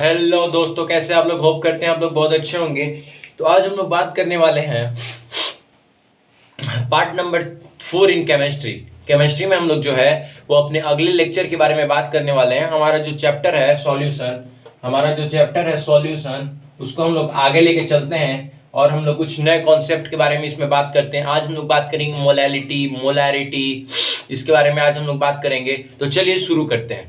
Hello दोस्तों, कैसे आप लोग? होप करते हैं आप लोग बहुत अच्छे होंगे। तो आज हम लोग बात करने वाले हैं part number 4 in chemistry. Chemistry में हम लोग जो है वो अपने अगले लेक्चर के बारे में बात करने वाले हैं। हमारा जो चैप्टर है सॉल्यूशन, उसको हम लोग आगे लेके चलते हैं और हम लोग कुछ नए कॉन्सेप्ट के बारे में इसमें बात करते हैं। आज हम लोग बात करेंगे मोलैरिटी, इसके बारे में आज हम लोग बात करेंगे। तो चलिए शुरू करते हैं।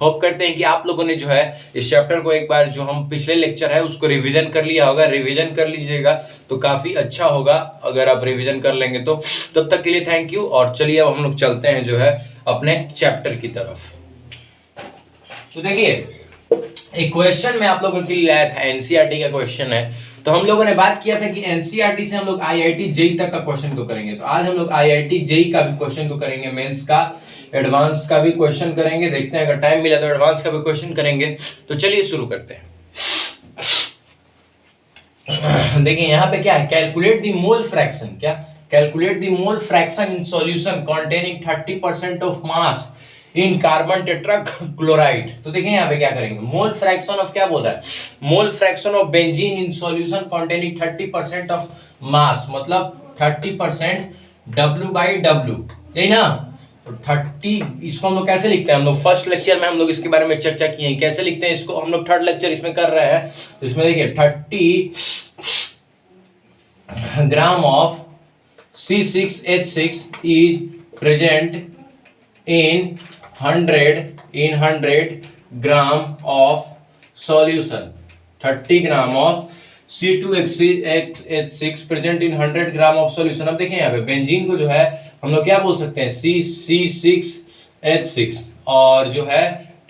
होप करते हैं कि आप लोगों ने जो है इस चैप्टर को एक बार, जो हम पिछले लेक्चर है उसको रिवीजन कर लिया होगा। रिवीजन कर लीजिएगा तो काफी अच्छा होगा अगर आप रिवीजन कर लेंगे तो। तब तक के लिए थैंक यू। और चलिए अब हम लोग चलते हैं जो है अपने चैप्टर की तरफ। तो देखिए, एक क्वेश्चन मैं आप लोगों के लिए लाया था, एनसीईआरटी का क्वेश्चन है। तो हम लोगों ने बात किया था कि एनसीईआरटी से हम लोग आईआईटी जेई तक का क्वेश्चन को करेंगे। तो आज हम लोग आईआईटी जेई का भी क्वेश्चन को करेंगे, मेंस का, एडवांस का भी क्वेश्चन करेंगे। देखते हैं अगर टाइम मिला तो एडवांस का भी क्वेश्चन करेंगे। तो चलिए शुरू करते हैं। देखिए यहाँ पे क्या है, कैलकुलेट द मोल फ्रैक्शन। क्या? Calculate the mole fraction in solution containing 30% of mass in carbon tetra chloride. तो देखिए यहाँ पे क्या करेंगे, मोल फ्रैक्शन ऑफ, क्या बोल रहा है, मोल fraction of benzene in solution containing 30% of mass, मतलब 30% W/W, यही ना। तो 30, इसको हम लोग कैसे लिखते हैं? हम लोग फर्स्ट लेक्चर में हम लोग इसके बारे में चर्चा किए हैं, कैसे लिखते हैं इसको। हम लोग थर्ड लेक्चर इसमें कर रहे हैं। तो इसमें देखिए 30 gram of C6H6 is present in 100 gram of solution। 30 gram of C2H6 present in 100 gram of solution. अब देखिए यहाँ पे बेंजीन को जो है हम लोग क्या बोल सकते हैं, C6H6, और जो है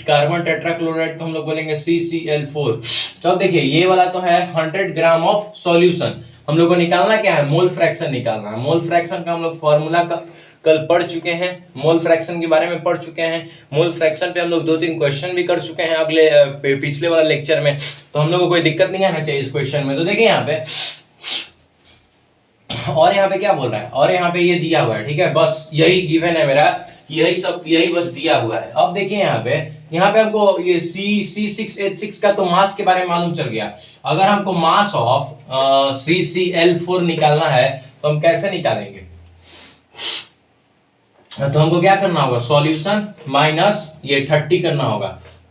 कार्बन टेट्राक्लोराइड को हम लोग बोलेंगे CCl4। तो अब देखिए ये वाला तो है 100 ग्राम ऑफ सॉल्यूशन। हम लोग को निकालना क्या है, मोल फ्रैक्शन निकालना है। मोल फ्रैक्शन का हम लोग फॉर्मूला का कल पढ़ चुके हैं, मोल फ्रैक्शन के बारे में पढ़ चुके हैं। मोल फ्रैक्शन पे हम लोग 2-3 क्वेश्चन भी कर चुके हैं अगले पिछले वाला लेक्चर में। तो हम लोग को कोई दिक्कत नहीं आना चाहिए इस क्वेश्चन में। तो देखिए यहाँ पे, और यहाँ पे क्या बोल रहा है, और यहाँ पे ये दिया हुआ है, ठीक है, बस यही गिवन है मेरा, यही बस दिया हुआ है। अब देखिए यहाँ पे हमको ये C6H6 का तो मास के बारे में मालूम चल गया। अगर हमको मास ऑफ CCl4 निकालना है तो हम कैसे निकालेंगे? तो हमको क्या करना होगा, सॉल्यूशन माइनस ये 30 करना होगा।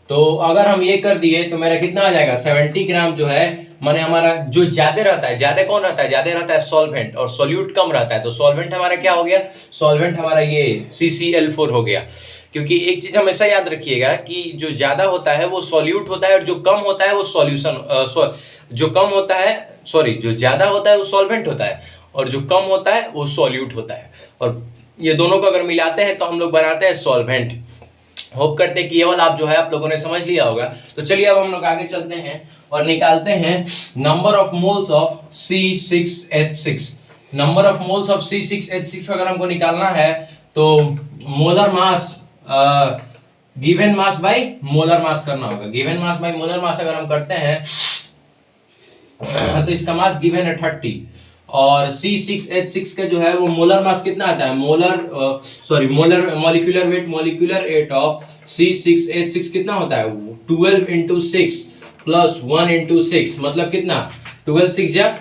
तो अगर हम ये कर दिए तो मेरा कितना आ जाएगा, 70 ग्राम जो है, माने हमारा जो ज्यादा रहता है, ज्यादा कौन रहता है, ज्यादा रहता है सॉल्वेंट, और सॉल्यूट कम रहता है। तो सॉल्वेंट हमारा क्या हो गया, सॉल्वेंट हमारा ये CCl4 हो गया। क्योंकि एक चीज हमेशा याद रखिएगा कि जो ज्यादा होता है वो सॉल्यूट होता है, और जो कम होता है वो सॉल्यूशन, जो कम होता है, सॉरी, जो ज्यादा होता है वो सॉल्वेंट होता है, और जो कम होता है वो सॉल्यूट होता है। और ये दोनों को अगर मिलाते हैं तो हम लोग बनाते हैं सॉल्वेंट। होप करते हैं कि ये वाला आप जो है आप लोगों ने समझ लिया होगा। तो चलिए अब हम लोग आगे चलते हैं और निकालते हैं number of moles of C6H6। Number of moles of C6H6 अगर हमको निकालना है तो molar mass, given mass by molar mass करना होगा। Given mass by molar mass अगर हम करते हैं तो इसका मास गिवन है 30, और C6H6 का जो है वो मोलर मास कितना आता है, molar molecular weight of C6H6 कितना होता है, 12 × 6 प्लस 1 × 6, मतलब कितना, 12 6 जा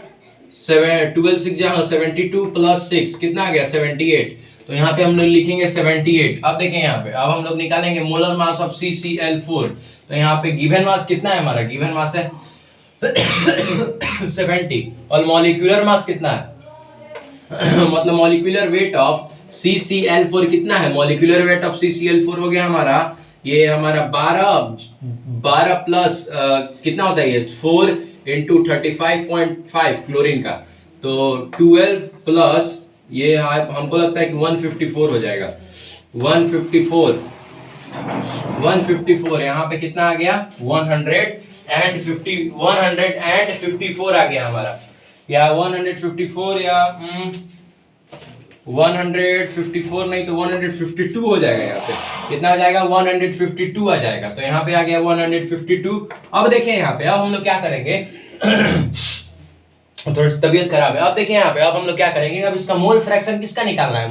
72 प्लस 6 कितना आ गया, 78। तो यहाँ पे हम लोग लिखेंगे 78। अब देखें यहाँ पे, अब हम लोग निकालेंगे मोलर मास ऑफ CCl4। तो यहाँ पे गिवन मास कितना है, हमारा गिवन मास है 70, और मॉलिक्यूलर मास कितना है मतलब मॉलिक्यूलर वेट ऑफ CCl4 कितना है, मॉलिक्यूलर वेट ऑफ CCl4 हो गया हमारा, ये हमारा 12 प्लस कितना होता है ये 4 × 35.5 क्लोरीन का, तो 12 प्लस ये हमको लगता है कि 154 हो जाएगा। 154 यहाँ पे कितना आ गया, 154 आ गया हमारा, या 154 या 154 नहीं तो 152 हो जाएगा। यहाँ पे कितना आ जाएगा, 152 आ जाएगा। तो यहाँ पे आ गया 152। अब देखिए यहाँ पे, अब हम लोग क्या करेंगे थोड़ी सी तबीयत खराब है। अब देखिए यहाँ पे, अब हम लोग क्या करेंगे, अब इसका मोल फ्रैक्शन किसका निकालना है,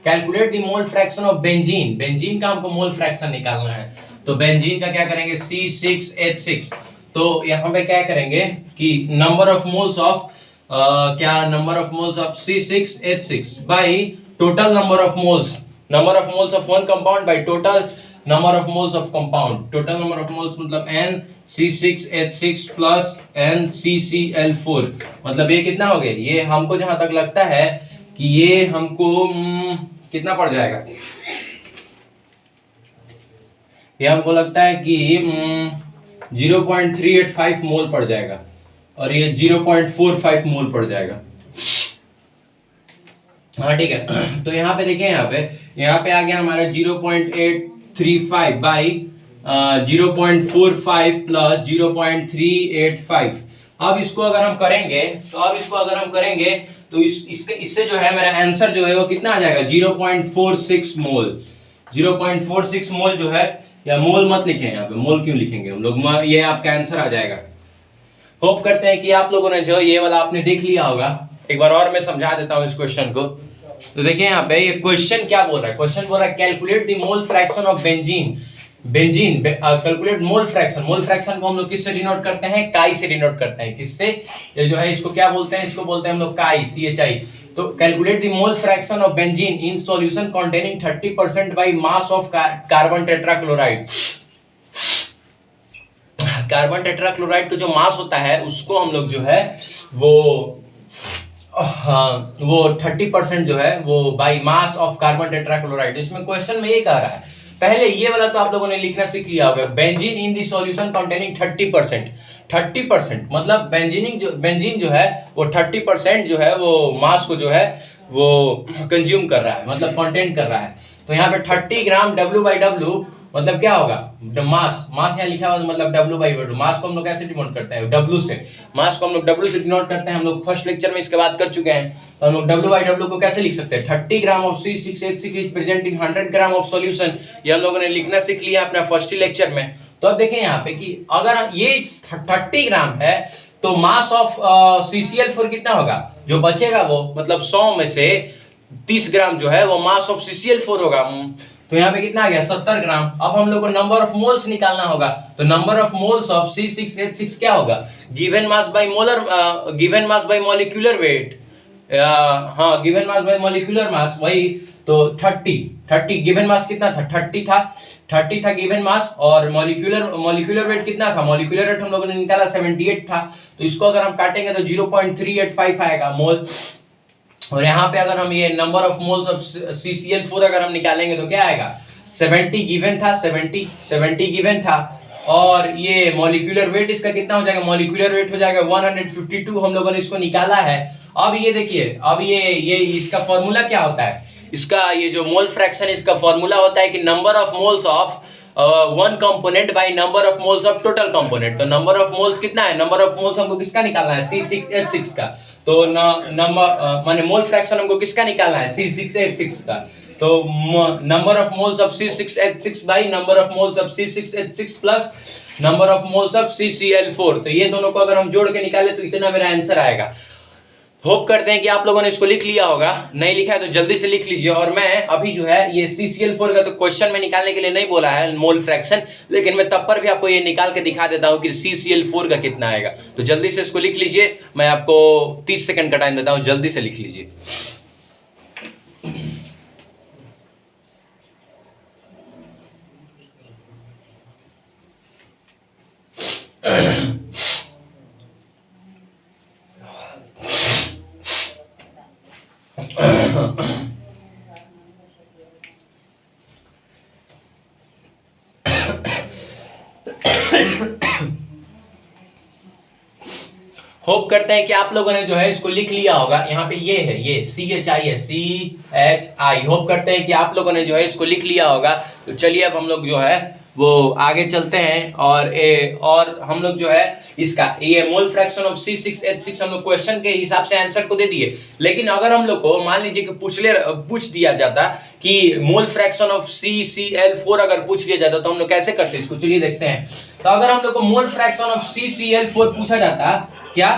calculate the mole fraction of benzene. Benzene का हमको मोल फ्रैक्शन निकालना है। तो बेंजीन का क्या करेंगे C6H6। तो यहाँ पे क्या करेंगे कि number of moles of number of moles of C6H6 by total number of moles of one compound by total number of moles of compound. Total number of moles मतलब NC6H6 प्लस NCCl4, मतलब ये कितना हो गया, ये हमको जहां तक लगता है कि ये हमको कितना पड़ जाएगा, ये हमको लगता है कि 0.385 मोल पड़ जाएगा और ये 0.45 मोल पड़ जाएगा। हाँ ठीक है, तो यहाँ पे देखिए, यहाँ पे आ गया हमारा 0.835 बाई 0.45 प्लस 0.385। अब इसको अगर हम करेंगे तो इससे जो है मेरा आंसर जो है वो कितना आ जाएगा 0.46 मोल। 0.46 मोल जो है, या मोल मत लिखें, यहाँ पे मोल क्यों लिखेंगे हम लोग, ये आपका आंसर आ जाएगा। होप करते हैं कि आप लोगों ने जो ये वाला आपने देख लिया होगा। एक बार और मैं समझा देता हूँ इस क्वेश्चन को। तो देखिए यहाँ पे ये क्वेश्चन क्या बोल रहा है, क्वेश्चन बोल रहा है calculate the mole fraction of benzene calculate mole fraction को हम लोग किससे डिनोट करते हैं, काई से डिनोट करते हैं। किससे, ये जो है इसको क्या बोलते हैं, इसको बोलते हैं हम लोग काई, CHI। तो calculate the mole fraction of benzene in solution containing 30% by mass of carbon tetrachloride. Carbon tetrachloride का जो मास होता है उसको हम लोग जो है वो 30% जो है वो by mass of carbon tetrachloride. इसमें क्वेश्चन में ये कह रहा है, पहले ये वाला तो आप लोगों ने लिखना सीख लिया होगा, benzene in the solution containing 30% मतलब बेंजीन जो है वो 30% जो है वो मास को जो है वो कंज्यूम कर रहा है, मतलब कंटेंट कर रहा है। तो यहाँ पे 30 ग्राम W/W मतलब क्या होगा, मास यहाँ लिखा हुआ मतलब W/W। मास को हम लोग कैसे डिनोट करते हैं, W से। मास को हम लोग W से डिनोट करते हैं, हम लोग फर्स्ट लेक्चर में इसके बात कर चुके हैं। तो हम लोग W/W को कैसे लिख सकते हैं, 30 gram of C6H6 is present in 100 gram of solution. ये हम लोगों ने लिखना सीख लिया अपना फर्स्ट ही लेक्चर में। तो अब देखें यहाँ पे कि अगर ये 30 ग्राम है तो मास ऑफ CCl4 कितना होगा, जो बचेगा वो मतलब 100 में से 30 ग्राम जो है वो मास ऑफ CCl4 होगा। तो यहाँ पे कितना आ गया 70 ग्राम। अब हम लोग को नंबर ऑफ मोल्स निकालना होगा। तो number of moles of C6H6 क्या होगा, given mass by molecular weight, हाँ given mass by molecular mass, वही तो 30 गिवन मास कितना था, 30 था गिवन मास, और मॉलिक्यूलर वेट कितना था, मॉलिक्यूलर वेट हम लोगों ने निकाला 78 था। तो इसको अगर हम काटेंगे तो 0.385 आएगा मोल। और यहाँ पे अगर हम ये number of moles of CCl4 अगर हम निकालेंगे तो क्या आएगा, 70 गिवन था, 70 गिवन था, और ये मॉलिक्यूलर वेट इसका कितना हो जाएगा, मॉलिक्यूलर वेट हो जाएगा 152, हम लोगों ने इसको निकाला है। अब ये देखिए, अब ये इसका फॉर्मूला क्या होता है, इसका ये जो मोल फ्रैक्शन इसका फॉर्मूला होता है कि number of moles of one component by number of moles of total component. तो नंबर ऑफ मोल्स कितना है, नंबर ऑफ मोल्स हमको किसका निकालना है, C6H6 का। तो नंबर माने मोल फ्रैक्शन हमको किसका निकालना है, C6H6 का। तो number of moles of C6H6 by number of moles of C6H6 plus number of moles of CCl4। तो ये दोनों को अगर हम जोड़ के निकाले तो इतना मेरा आंसर आएगा। होप करते हैं कि आप लोगों ने इसको लिख लिया होगा, नहीं लिखा है तो जल्दी से लिख लीजिए। और मैं अभी जो है ये CCl4 का तो क्वेश्चन में निकालने के लिए नहीं बोला है मोल फ्रैक्शन, लेकिन मैं तब पर भी आपको ये निकाल के दिखा देता हूं कि CCl4 का कितना आएगा। तो जल्दी से इसको लिख लीजिए, मैं आपको 30 सेकंड का टाइम देता हूं, जल्दी से लिख लीजिए। होप करते हैं कि आप लोगों ने जो है इसको लिख लिया होगा। यहाँ पे ये है, ये CHI है, CHI। होप करते हैं कि आप लोगों ने जो है इसको लिख लिया होगा। तो चलिए अब हम लोग जो है वो आगे चलते हैं और हम लोग जो है इसका ये मोल फ्रैक्शन ऑफ C6H6 हम लोग क्वेश्चन के हिसाब से आंसर को दे दिए। लेकिन अगर हम लोग को मान लीजिए कि पूछ दिया जाता कि मोल फ्रैक्शन ऑफ CCl4 अगर पूछ लिया जाता तो हम लोग कैसे करते इसको, चलिए देखते हैं। तो अगर हम लोग को मोल फ्रैक्शन ऑफ CCl4 पूछा जाता, क्या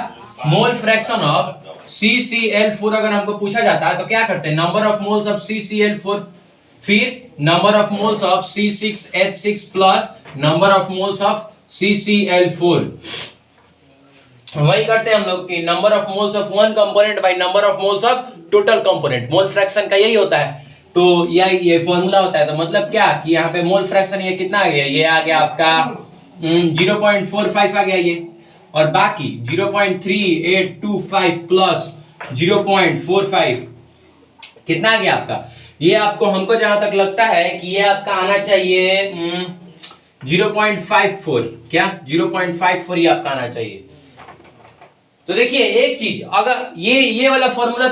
मोल फ्रैक्शन ऑफ CCl4 अगर हमको पूछा जाता है तो क्या करते हैं, number of moles of CCl4 फिर number of moles of C6H6 plus number of moles of CCl4। वही करते हैं हम लोग कि number of moles of one component by number of moles of total component. Mole fraction का यही होता है। तो ये फॉर्मूला होता है। तो मतलब क्या कि यहाँ पे मोल फ्रैक्शन ये कितना आ गया, ये आ गया आपका 0.45 आ गया ये, और बाकी 0.3825 प्लस 0.45 कितना आ गया आपका, ये आपको हमको जहां तक लगता है कि ये आपका आना चाहिए 0.54। क्या 0.54 ये आपका आना चाहिए। तो देखिए एक चीज, अगर ये वाला फॉर्मूला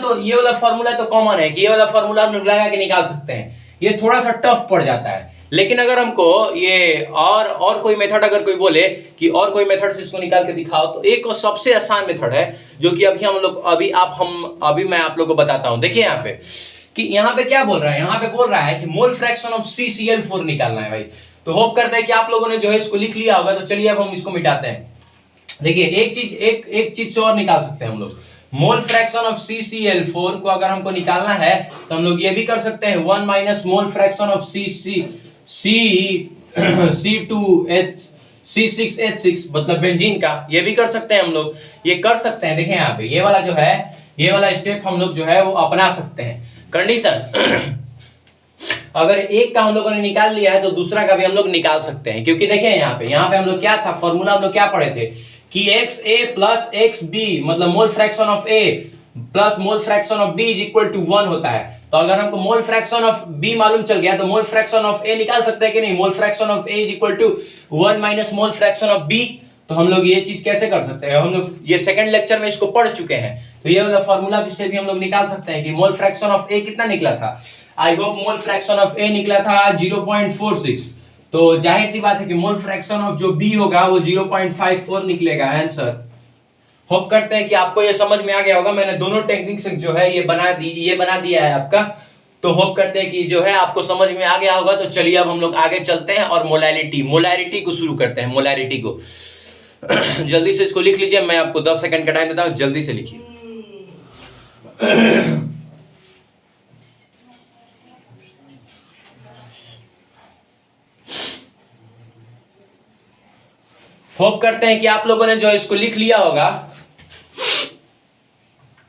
तो कॉमन है कि ये वाला फॉर्मूला हम लोग लगा के निकाल सकते हैं। ये थोड़ा सा टफ पड़ जाता है, लेकिन अगर हमको ये और कोई मेथड अगर कोई बोले कि और कोई मेथड से इसको निकाल के दिखाओ, तो एक सबसे आसान मेथड है जो कि अभी मैं आप लोग को बताता हूं। देखिए यहाँ पे कि यहाँ पे क्या बोल रहा है, यहाँ पे बोल रहा है कि मोल फ्रैक्शन ऑफ CCl4 निकालना है भाई। तो होप करते हैं कि आप लोगों ने जो है इसको लिख लिया होगा। तो चलिए अब हम इसको मिटाते हैं। देखिए एक चीज से और निकाल सकते हैं हम लोग। मोल फ्रैक्शन ऑफ CCl4 को अगर हमको निकालना है तो हम लोग ये भी कर सकते हैं 1 minus mole fraction of C6H6 मतलब बेंजीन का, ये भी कर सकते हैं हम लोग। ये कर सकते हैं। देखें यहाँ पे ये वाला जो है, ये वाला स्टेप हम लोग जो है वो अपना सकते हैं। कंडीशन अगर एक का हम लोगों ने निकाल लिया है तो दूसरा का भी हम लोग निकाल सकते हैं। क्योंकि देखिए यहाँ पे हम लोग क्या था, फॉर्मूला हम लोग क्या पढ़े थे कि XA प्लस XB मतलब mole fraction of A plus mole fraction of B is equal to 1 होता है। तो अगर हमको मोल फ्रैक्शन ऑफ B मालूम चल गया तो मोल फ्रैक्शन ऑफ A निकाल सकते हैं कि नहीं। Mole fraction of A is equal to 1 minus mole fraction of B। तो हम लोग ये चीज कैसे कर सकते हैं, हम लोग ये सेकंड लेक्चर में इसको पढ़ चुके हैं। तो ये वाला फॉर्मूला से भी हम लोग निकाल सकते हैं कि मोल फ्रैक्शन ऑफ A कितना निकला था। I hope mole fraction of A निकला था 0.46। तो जाहिर सी बात है कि मोल फ्रैक्शन ऑफ जो B होगा वो 0.54 निकलेगा आंसर। होप करते हैं कि आपको ये समझ में आ गया होगा। मैंने दोनों टेक्निक से जो है ये बना दिया है आपका। तो होप करते हैं कि जो है आपको समझ में आ गया होगा। तो चलिए अब हम लोग आगे चलते हैं और मोलैरिटी को शुरू करते हैं। मोलैरिटी को जल्दी से इसको लिख लीजिए। मैं आपको 10 सेकंड का टाइम देता हूं, जल्दी से लिखिए। होप करते हैं कि आप लोगों ने जो इसको लिख लिया होगा।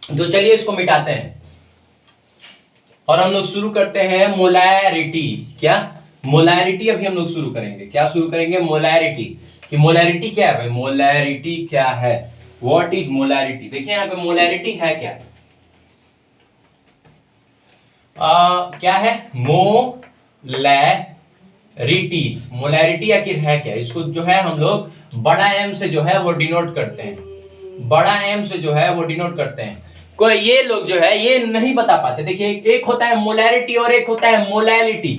तो चलिए इसको मिटाते हैं और हम लोग शुरू करते हैं मोलैरिटी। क्या मोलैरिटी अभी हम लोग शुरू करेंगे। क्या शुरू करेंगे, मोलैरिटी। कि मोलैरिटी क्या है भाई, मोलैरिटी क्या है, व्हाट इज मोलैरिटी। देखिए यहाँ पे मोलैरिटी है क्या, क्या है मोलैरिटी। मोलैरिटी आखिर है क्या, इसको जो है हम लोग बड़ा एम से जो है वो डिनोट करते हैं। बड़ा एम से जो है वो डिनोट करते हैं। कोई ये लोग जो है ये नहीं बता पाते। देखिए एक होता है मोलैरिटी और एक होता है मोलैलिटी।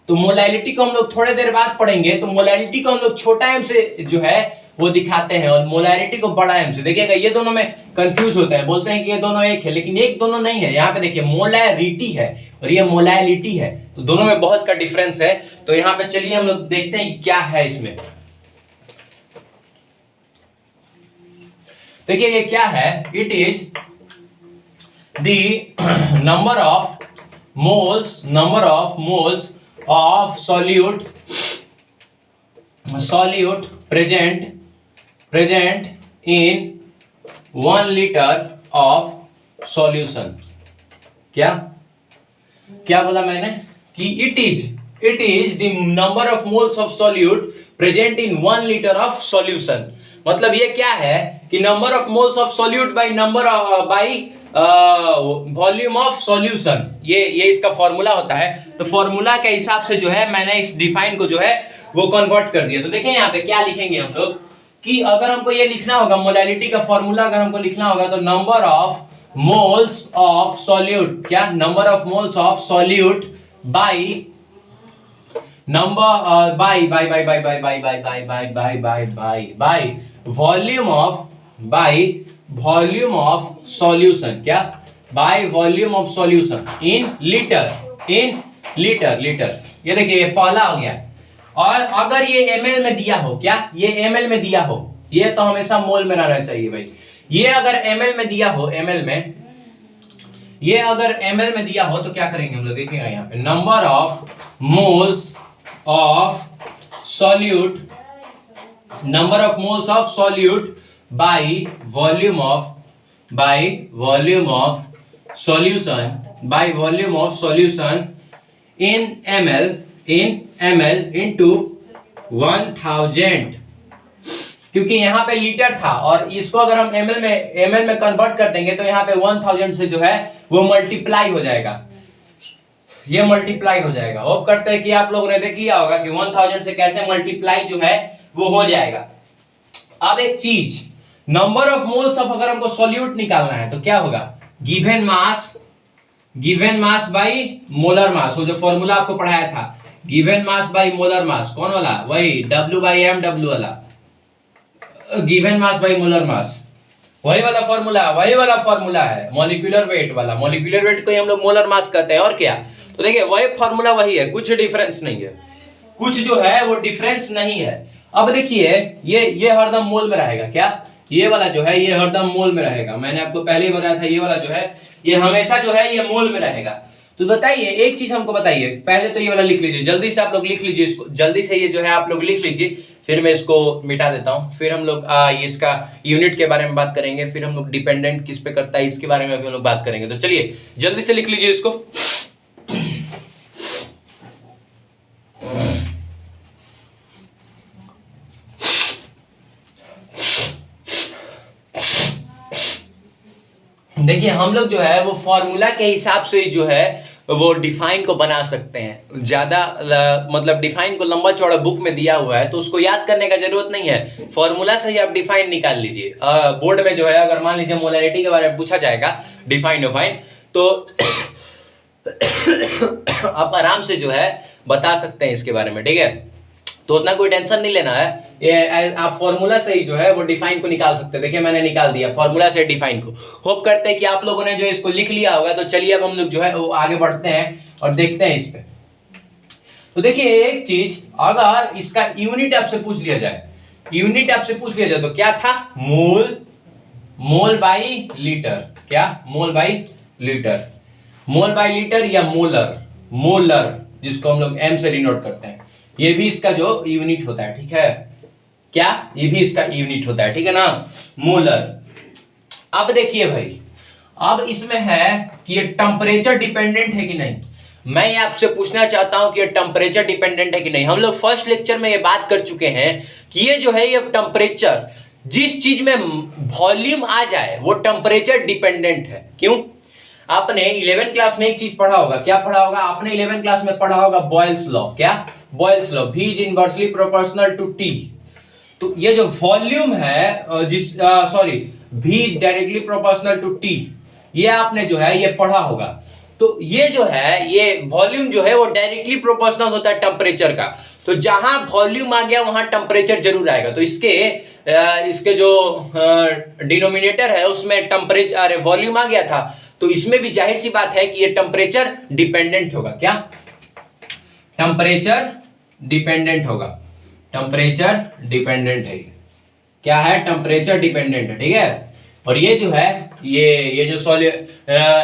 तो मोलैलिटी को हम लोग थोड़ी देर बाद पढ़ेंगे। तो मोलैलिटी को हम लोग छोटा एम से जो है वो दिखाते हैं और मोलैरिटी को बड़ा एम से। देखिएगा ये दोनों में कंफ्यूज होते हैं, बोलते हैं कि ये दोनों एक है, लेकिन एक दोनों नहीं है। यहाँ पे देखिए मोलैरिटी है और ये मोलैलिटी है, तो दोनों में बहुत का डिफरेंस है। तो यहाँ पे चलिए हम लोग देखते हैं कि क्या है इसमें। देखिए ये क्या है, it is the number of moles of solute present in 1 liter of solution। क्या बोला मैंने कि it is the number of moles of solute present in 1 liter of solution. मतलब ये क्या है कि number of moles of solute by volume of solution. ये इसका फॉर्मूला होता है। तो फॉर्मूला के हिसाब से जो है मैंने इस डिफाइन को जो है वो कन्वर्ट कर दिया। तो देखें यहाँ पे क्या लिखेंगे हम लोग कि अगर हमको ये लिखना होगा मोलैलिटी का फॉर्मूला अगर हमको लिखना होगा तो number of moles of solute, क्या number of moles of solute by number by volume of solution. क्या by volume of solution in litre. ये देखिए ये पहला हो गया। और अगर ये ml में दिया हो, क्या ये ml में दिया हो, ये तो हमेशा मोल में रहना चाहिए भाई। ये अगर ml में दिया हो, ये अगर ml में दिया हो तो क्या करेंगे हम लोग, देखिएगा यहाँ पे number of moles of solute, number of moles of solute by volume of solution in ml into 1000, क्योंकि यहाँ पे लीटर था और इसको अगर हम ml में कन्वर्ट कर देंगे तो यहाँ पे 1000 से जो है वो मल्टीप्लाई हो जाएगा, ये मल्टीप्लाई हो जाएगा। होप करते हैं कि आप लोगों ने देख लिया होगा कि 1000 से कैसे मल्टीप्लाई जो है वो हो जाएगा। अब एक चीज, नंबर ऑफ मोल्स ऑफ अगर हमको सॉल्यूट निकालना है तो क्या होगा, given mass by molar mass, वो जो फॉर्मूला आपको पढ़ाया था, given mass by molar mass, कौन वाला, वही W/m/W वाला, given mass by molar mass, वही वाला फॉर्मूला है, मॉलिक्यूलर वेट वाला। मॉलिक्यूलर वेट को ही हम लोग मोलर मास कहते हैं, और क्या। तो देखिए वही फॉर्मूला वही है, कुछ डिफरेंस नहीं है, कुछ जो है वो डिफरेंस नहीं है। अब देखिए ये हरदम मोल में रहेगा, क्या, ये वाला जो है ये हरदम मोल में रहेगा। मैंने आपको पहले ही बताया था, ये वाला जो है ये हमेशा जो है ये मोल में रहेगा। तो बताइए एक चीज हमको बताइए, पहले तो ये वाला लिख लीजिए, जल्दी से आप लोग लिख लीजिए इसको, जल्दी से ये जो है आप लोग लिख लीजिए, फिर मैं इसको मिटा देता हूं। फिर हम लोग इसका यूनिट के बारे में बात करेंगे, फिर हम लोग डिपेंडेंट किस पे करता है इसके बारे में भी हम लोग बात करेंगे। तो चलिए जल्दी से लिख लीजिए इसको। देखिए हम लोग जो है वो फॉर्मूला के हिसाब से ही जो है वो डिफाइन को बना सकते हैं। ज्यादा मतलब डिफाइन को लंबा चौड़ा बुक में दिया हुआ है तो उसको याद करने का जरूरत नहीं है, फॉर्मूला से ही आप डिफाइन निकाल लीजिए। बोर्ड में जो है अगर मान लीजिए मोलैरिटी के बारे में पूछा जाएगा, डिफाइन तो आप आराम से जो है बता सकते हैं इसके बारे में, ठीक है। तो उतना कोई टेंशन नहीं लेना है, ये आप फॉर्मूला से ही जो है वो डिफाइन को निकाल सकते हैं। देखिए मैंने निकाल दिया फॉर्मूला से डिफाइन को। होप करते हैं कि आप लोगों ने जो इसको लिख लिया होगा। तो चलिए अब हम लोग जो है वो आगे बढ़ते हैं और देखते हैं इस पे। तो देखिए एक चीज, अगर इसका यूनिट आपसे पूछ लिया जाए, तो क्या था, मोल बाई लीटर, क्या, मोल बाई लीटर या मोलर जिसको हम लोग एम से डिनोट करते हैं, ये भी इसका जो यूनिट होता है, ठीक है, क्या, ये भी इसका यूनिट होता है, ठीक है ना, मोलर। अब देखिए भाई, अब इसमें है कि ये टेम्परेचर डिपेंडेंट है कि नहीं। मैं ये आपसे पूछना चाहता हूं कि ये टेम्परेचर डिपेंडेंट है कि नहीं। हम लोग फर्स्ट लेक्चर में ये बात कर चुके हैं कि ये जो है ये टेम्परेचर, जिस चीज में वॉल्यूम आ जाए वो टेम्परेचर डिपेंडेंट है। क्यों, आपने 11th क्लास में एक चीज पढ़ा होगा, क्या पढ़ा होगा आपने 11th क्लास में पढ़ा होगा, बॉयल्स लॉ, क्या, Boyle's law, V is inversely proportional to T। तो ये जो वॉल्यूम है V directly proportional to T, ये आपने जो है ये पढ़ा होगा। तो ये जो है ये वॉल्यूम जो है वो डायरेक्टली प्रोपोर्शनल होता है टेम्परेचर का। तो जहां वॉल्यूम आ गया वहां टेम्परेचर जरूर आएगा। तो इसके जो डिनोमिनेटर है उसमें टेम्परेचर वॉल्यूम आ गया था, तो इसमें भी जाहिर सी बात है कि ये टेम्परेचर डिपेंडेंट होगा, क्या, टेम्परेचर डिपेंडेंट होगा, टेम्परेचर डिपेंडेंट है, क्या है, टेम्परेचर डिपेंडेंट है, ठीक है। और ये जो है ये जो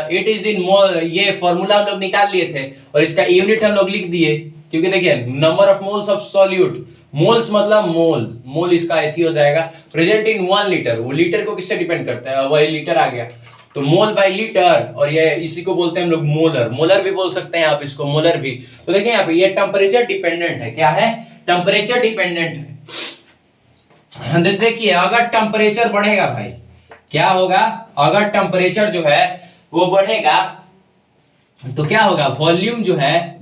इट इज द मोल, ये फॉर्मूला हम लोग निकाल लिए थे और इसका यूनिट हम लोग लिख दिए, क्योंकि देखिए number of moles of solute, moles मतलब मोल इसका एथी हो जाएगा, प्रेजेंट इन 1 लीटर। वो लीटर को किससे डिपेंड करता है, वही लीटर आ गया, तो मोल बाय लीटर, और ये इसी को बोलते हैं हम लोग मोलर भी बोल सकते हैं आप इसको, मोलर भी। तो देखिए यहाँ पे ये टेम्परेचर डिपेंडेंट है, क्या है, टेम्परेचर डिपेंडेंट है। देखिए अगर टेम्परेचर बढ़ेगा भाई, क्या होगा, अगर टेम्परेचर जो है वो बढ़ेगा तो क्या होगा, वॉल्यूम जो है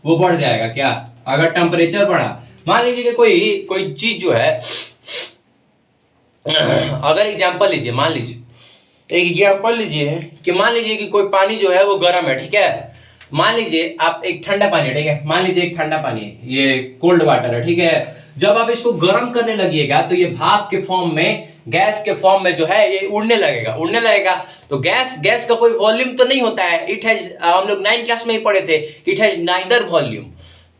वो बढ़ जाएगा, क्या, अगर टेम्परेचर बढ़ा। मान लीजिए कि कोई चीज जो है, अगर एग्जांपल लीजिए, मान लीजिए कि मान लीजिए कि कोई पानी जो है वो गर्म है, ठीक है। मान लीजिए आप एक ठंडा पानी है, ठीक है, मान लीजिए एक ठंडा पानी है, ये कोल्ड वाटर है, ठीक है। जब आप इसको गर्म करने लगिएगा तो ये भाप के फॉर्म में, गैस के फॉर्म में जो है ये उड़ने लगेगा। तो गैस का कोई वॉल्यूम तो नहीं होता है, इट हैज, हम लोग 9th क्लास में ही पढ़े थे, इट हैज नाइदर वॉल्यूम।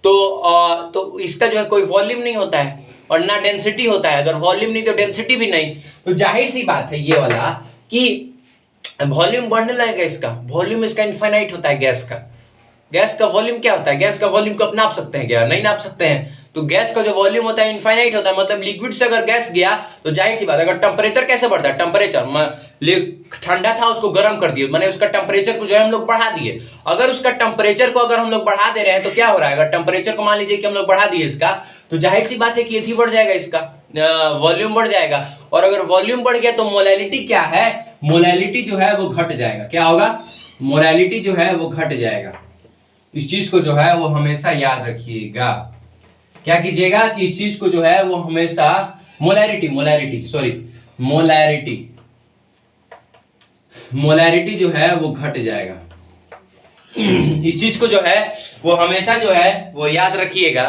तो इसका जो है कोई वॉल्यूम नहीं होता है और ना डेंसिटी होता है। अगर वॉल्यूम नहीं तो डेंसिटी भी नहीं, तो जाहिर सी बात है ये वाला कि वॉल्यूम बढ़ने लगेगा। इसका वॉल्यूम इसका इनफाइनाइट होता है। गैस का वॉल्यूम क्या होता है, गैस का वॉल्यूम को आप नाप सकते हैं क्या, नहीं नाप सकते हैं। तो गैस का जो वॉल्यूम होता है इनफाइनाइट होता है, मतलब लिक्विड से अगर गैस गया तो जाहिर सी बात, अगर टेम्परेचर कैसे बढ़ता है, टेम्परेचर ठंडा था उसको गर्म कर दिए, मैंने उसका टेम्परेचर को जो है हम लोग बढ़ा दिए। अगर उसका टेम्परेचर को अगर हम लोग बढ़ा दे रहे हैं तो क्या हो रहा है, अगर टेम्परेचर को मान लीजिए कि हम लोग बढ़ा दिए इसका, तो जाहिर सी बात है कि ये बढ़ जाएगा, इसका वॉल्यूम बढ़ जाएगा। और अगर वॉल्यूम बढ़ गया तो मोलैलिटी क्या है, मोलैलिटी जो है वो घट जाएगा। क्या होगा, मोलैलिटी जो है वो घट जाएगा। इस चीज को जो है वो हमेशा याद रखिएगा। क्या कीजिएगा कि इस चीज को जो है वो हमेशा मोलैरिटी जो है वो घट जाएगा। इस चीज को जो है वो हमेशा जो है वो याद रखिएगा।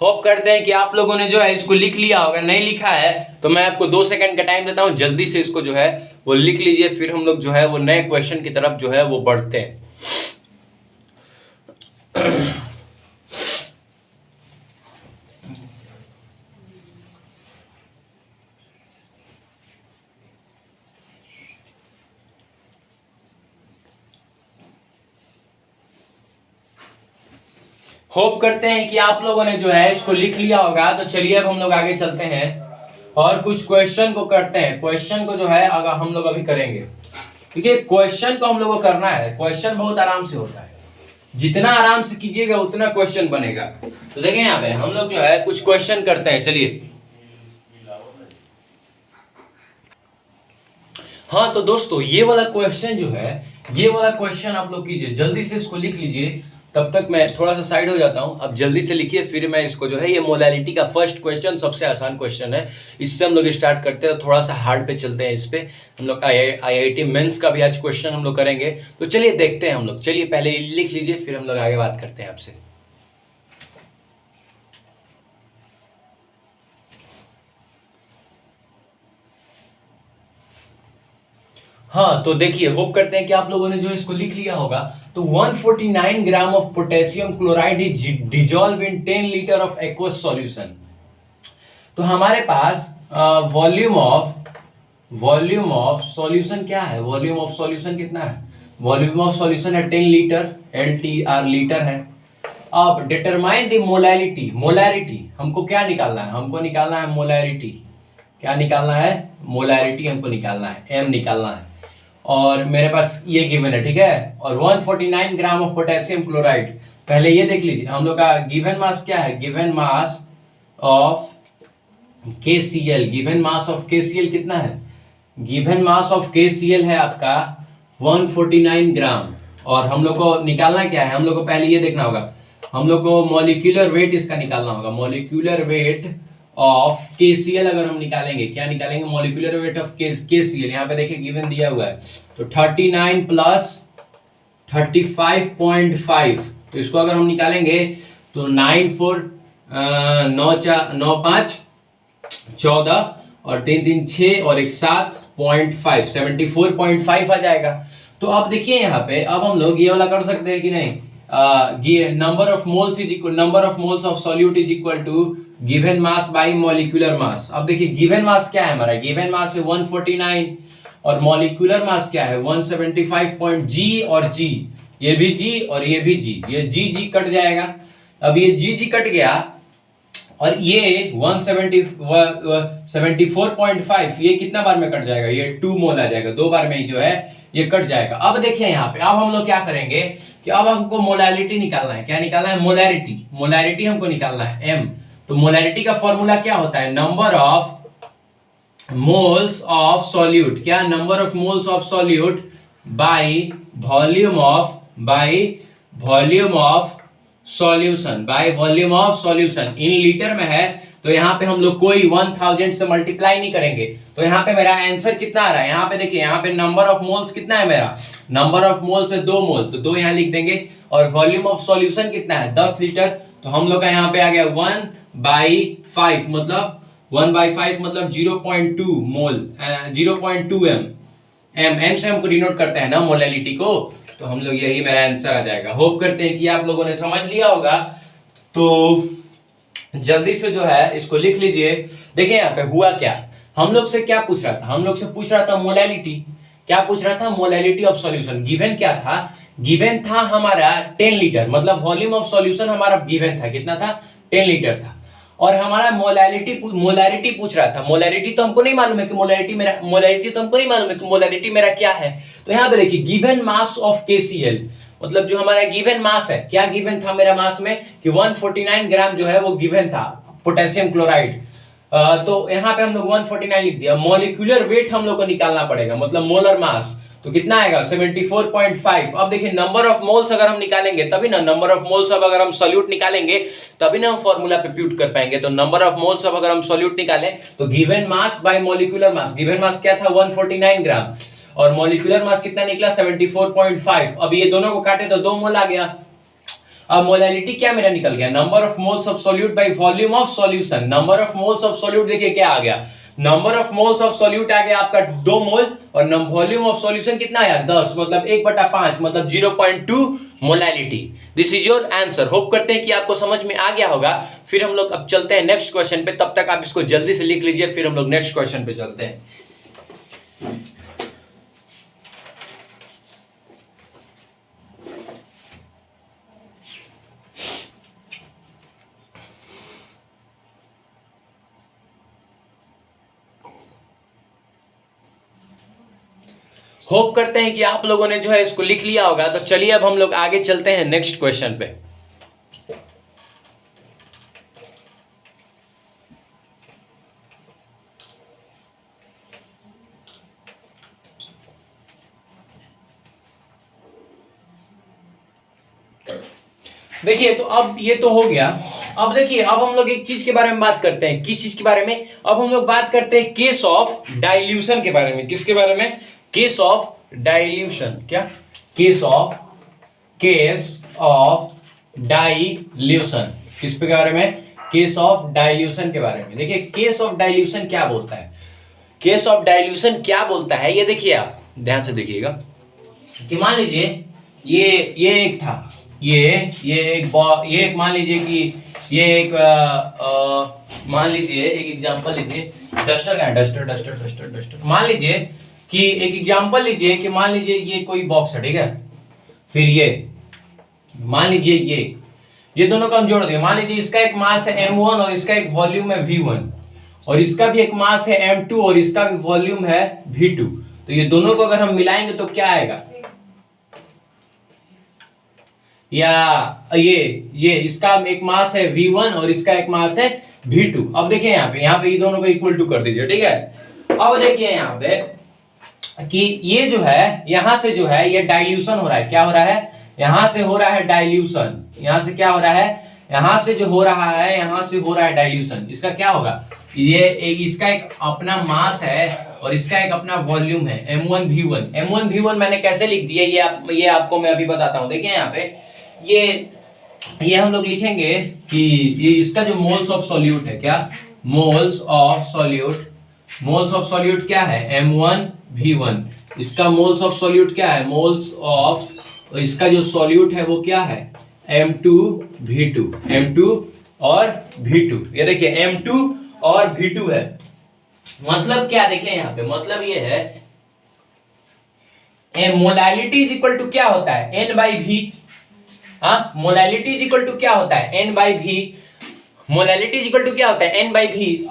होप करते हैं कि आप लोगों ने जो है इसको लिख लिया होगा। नहीं लिखा है तो मैं आपको 2 सेकंड का टाइम देता हूं, जल्दी से इसको जो है वो लिख लीजिए, फिर हम लोग जो है वो नए क्वेश्चन की तरफ जो है वो बढ़ते हैं। होप करते हैं कि आप लोगों ने जो है इसको लिख लिया होगा। तो चलिए अब हम लोग आगे चलते हैं और कुछ क्वेश्चन को करते हैं। क्वेश्चन को जो है अगर हम लोग अभी करेंगे, ठीक है, क्वेश्चन को हम लोग को करना है। क्वेश्चन बहुत आराम से होता है, जितना आराम से कीजिएगा उतना क्वेश्चन बनेगा। तो देखें यहाँ पे हम लोग जो है कुछ क्वेश्चन करते हैं। चलिए, हाँ तो दोस्तों ये वाला क्वेश्चन जो है, ये वाला क्वेश्चन आप लोग कीजिए, जल्दी से इसको लिख लीजिए। तब तक मैं थोड़ा सा साइड हो जाता हूं, अब जल्दी से लिखिए, फिर मैं इसको जो है, ये मोलैलिटी का फर्स्ट क्वेश्चन सबसे आसान क्वेश्चन है, इससे हम लोग स्टार्ट करते हैं। थोड़ा सा हार्ड पे चलते हैं, इस पे हम लोग IIT मेंस का भी आज क्वेश्चन हम लोग करेंगे। तो चलिए देखते हैं हम लोग। चलिए पहले लिख लीजिए, फिर हम लोग आगे बात करते हैं आपसे। हाँ तो देखिए, होप करते हैं कि आप लोगों ने जो इसको लिख लिया होगा। तो 149 gram of potassium chloride is dissolve in 10 litre of aqueous solution. तो हमारे पास वॉल्यूम ऑफ सॉल्यूशन क्या है, वॉल्यूम ऑफ सॉल्यूशन कितना है, वॉल्यूम ऑफ सॉल्यूशन है 10 लीटर, LTR लीटर है। अब डिटरमाइन द मोलैलिटी, मोलैरिटी हमको क्या निकालना है, हमको निकालना है मोलैरिटी। क्या निकालना है, मोलैरिटी हमको निकालना है, M निकालना है। और मेरे पास ये गिवन है, ठीक है। और 149 ग्राम ऑफ पोटेशियम क्लोराइड, पहले ये देख लीजिए हम लोग का गिवन मास क्या है, given mass of KCl, given mass of KCl कितना है, गिवन मास ऑफ KCl है आपका 149 ग्राम। और हम लोग को निकालना क्या है, हम लोग को पहले ये देखना होगा, हम लोग को मॉलिक्यूलर वेट इसका निकालना होगा। मॉलिक्यूलर वेट ऑफ KCl अगर हम निकालेंगे, क्या निकालेंगे, मॉलिक्यूलर वेट ऑफ KCl। यहाँ पे देखिए गिवन दिया हुआ है, तो 39 प्लस 35.5, तो इसको अगर हम निकालेंगे तो 9 5 14 और 3 3 6 और 1 7.5, 74.5 आ जाएगा। तो अब देखिए यहाँ पे, अब हम लोग ये वाला कर सकते हैं कि नहीं, number of moles is equal, number of moles of solute is equal to given mass by molecular mass. अब देखिए गिवन मास क्या है हमारा, गिवन मास है 149 और मॉलिक्यूलर मास क्या है 175. G और G, ये भी G और ये भी G, ये G कट जाएगा। अब ये G कट गया और ये 174.5 ये कितना बार में कट जाएगा, ये 2 मोल आ जाएगा, 2 बार में ही जो है ये कट जाएगा। अब देखिए यहाँ पे, अब हम लोग क्या करेंगे कि अब हमको मोलैलिटी निकालना है। क्या निकालना है, मोलैरिटी, मोलैरिटी हमको निकालना है M। तो मोलैरिटी का फॉर्मूला क्या होता है, number of moles of solute, क्या, number of moles of solute by volume of solution, by volume of solution. In litre में है तो यहाँ पे हम लोग कोई 1000 से मल्टीप्लाई नहीं करेंगे। तो यहाँ पे मेरा आंसर कितना आ रहा है, यहाँ पे देखिए, यहाँ पे नंबर ऑफ मोल्स कितना है मेरा, नंबर ऑफ मोल्स है 2 मोल, तो 2 यहाँ लिख देंगे। और वॉल्यूम ऑफ सॉल्यूशन कितना है 10 लीटर, तो हम लोग का यहाँ पे आ गया 1/5, मतलब 1/5 मतलब 0.2 मोल, 0.2 M से हमको डिनोट करते हैं ना मोलैलिटी को, तो हम लोग यही मेरा आंसर आ जाएगा। होप करते हैं कि आप लोगों ने समझ लिया होगा। तो जल्दी से जो है इसको लिख लीजिए। देखिए यहाँ पे हुआ क्या, हम लोग से क्या पूछ रहा था, हम लोग से पूछ रहा था मोलैलिटी। क्या पूछ रहा था, मोलैलिटी ऑफ सॉल्यूशन। गिवन क्या था, गिवन था हमारा 10 लीटर, मतलब वॉल्यूम ऑफ सॉल्यूशन हमारा गिवन था कितना था, 10 लीटर था। और हमारा मोलैरिटी पूछ रहा था। मोलैरिटी तो हमको नहीं मालूम है कि मोलैरिटी मेरा क्या है। तो यहाँ पे देखिए गिवन मास ऑफ KCl, मतलब जो हमारा गिवन मास है, क्या गिवन था मेरा मास में कि 149 ग्राम जो है वो गिवन था पोटेशियम क्लोराइड। तो यहाँ पे हम लोग 149 लिख दिया। मॉलिक्यूलर वेट हम लोग को निकालना पड़ेगा, मतलब मोलर मास, तो कितना आएगा 74.5। अब देखिए नंबर ऑफ मोल्स अगर हम निकालेंगे तभी ना, नंबर ऑफ मोल्स अब अगर हम सॉल्यूट निकालेंगे तभी ना हम फॉर्मूला पे पुट कर पाएंगे। तो नंबर ऑफ मोल्स अब अगर हम सॉल्यूट निकालें तो given mass by molecular mass, given mass क्या था 149 ग्राम और मॉलिक्यूलर मास कितना निकला 74.5। अब ये दोनों को काटे तो 2 मोल आ गया। अब मोलैलिटी क्या मेरा निकल गया, number of moles of solute by volume of solution. Number of moles of solute देखिए क्या आ गया, number of moles of solute आ गया आपका 2 मोल और वॉल्यूम ऑफ सॉल्यूशन कितना आया 10, मतलब 1/5, मतलब 0.2 molality. This is your answer. Hope करते हैं कि आपको समझ में आ गया होगा। फिर हम लोग अब चलते हैं नेक्स्ट क्वेश्चन पे, तब तक आप इसको जल्दी से लिख लीजिए, फिर हम लोग नेक्स्ट क्वेश्चन पे चलते हैं। होप करते हैं कि आप लोगों ने जो है इसको लिख लिया होगा। तो चलिए अब हम लोग आगे चलते हैं नेक्स्ट क्वेश्चन पे। देखिए तो अब ये तो हो गया। अब देखिए अब हम लोग एक चीज के बारे में बात करते हैं। किस चीज के बारे में, अब हम लोग बात करते हैं केस ऑफ डाइल्यूशन के बारे में। किसके बारे में, केस ऑफ डाइल्यूशन। क्या, केस ऑफ डाइल्यूशन। किस पे के बारे में, केस ऑफ डाइल्यूशन के बारे में। देखिए केस ऑफ डाइल्यूशन क्या बोलता है, केस ऑफ डाइल्यूशन क्या बोलता है ये देखिए, आप ध्यान से देखिएगा कि मान लीजिए ये एक था, ये एक मान लीजिए कि ये एक मान लीजिए एक एग्जांपल लीजिए, डस्टर का डस्टर मान लीजिए कि एक एग्जांपल लीजिए कि मान लीजिए ये कोई बॉक्स है, ठीक है। फिर ये मान लीजिए ये दोनों को हम जोड़ देंगे। मान लीजिए इसका एक मास है m1 और इसका एक वॉल्यूम है v1 और इसका भी एक मास है m2 और इसका भी वॉल्यूम है v2। तो ये दोनों को अगर हम मिलाएंगे तो क्या आएगा, या ये इसका एक मास है v1 और इसका एक मास है v2। अब देखिए यहाँ पे ये दोनों को इक्वल टू कर दीजिए, ठीक है। अब देखिए यहाँ पे कि ये जो है यहां से जो है ये डाइल्यूशन हो रहा है। क्या हो रहा है, यहां से हो रहा है डाइल्यूशन। यहां से क्या हो रहा है, यहां से जो हो रहा है यहां से हो रहा है डाइल्यूशन। इसका क्या होगा, इसका एक अपना मास है और इसका एक अपना वॉल्यूम है m1v1। m1v1 मैंने कैसे लिख दिया ये आपको मैं अभी बताता हूं। देखिए यहाँ पे ये हम लोग लिखेंगे कि ये इसका जो मोल्स ऑफ सॉल्यूट है, क्या मोल्स ऑफ सॉल्यूट क्या है m1v1। इसका मोल्स ऑफ सॉल्यूट क्या है, मोल्स ऑफ, इसका जो सॉल्यूट है वो क्या है m2 और v2। ये देखिए m2 और v2 है। मतलब क्या, देखिए यहाँ पे मतलब ये है मोलैलिटी इज इक्वल टू क्या होता है n/v। हाँ, मोलैलिटी इज इक्वल टू क्या होता है n/v। Molality is equal to क्या होता है n/v।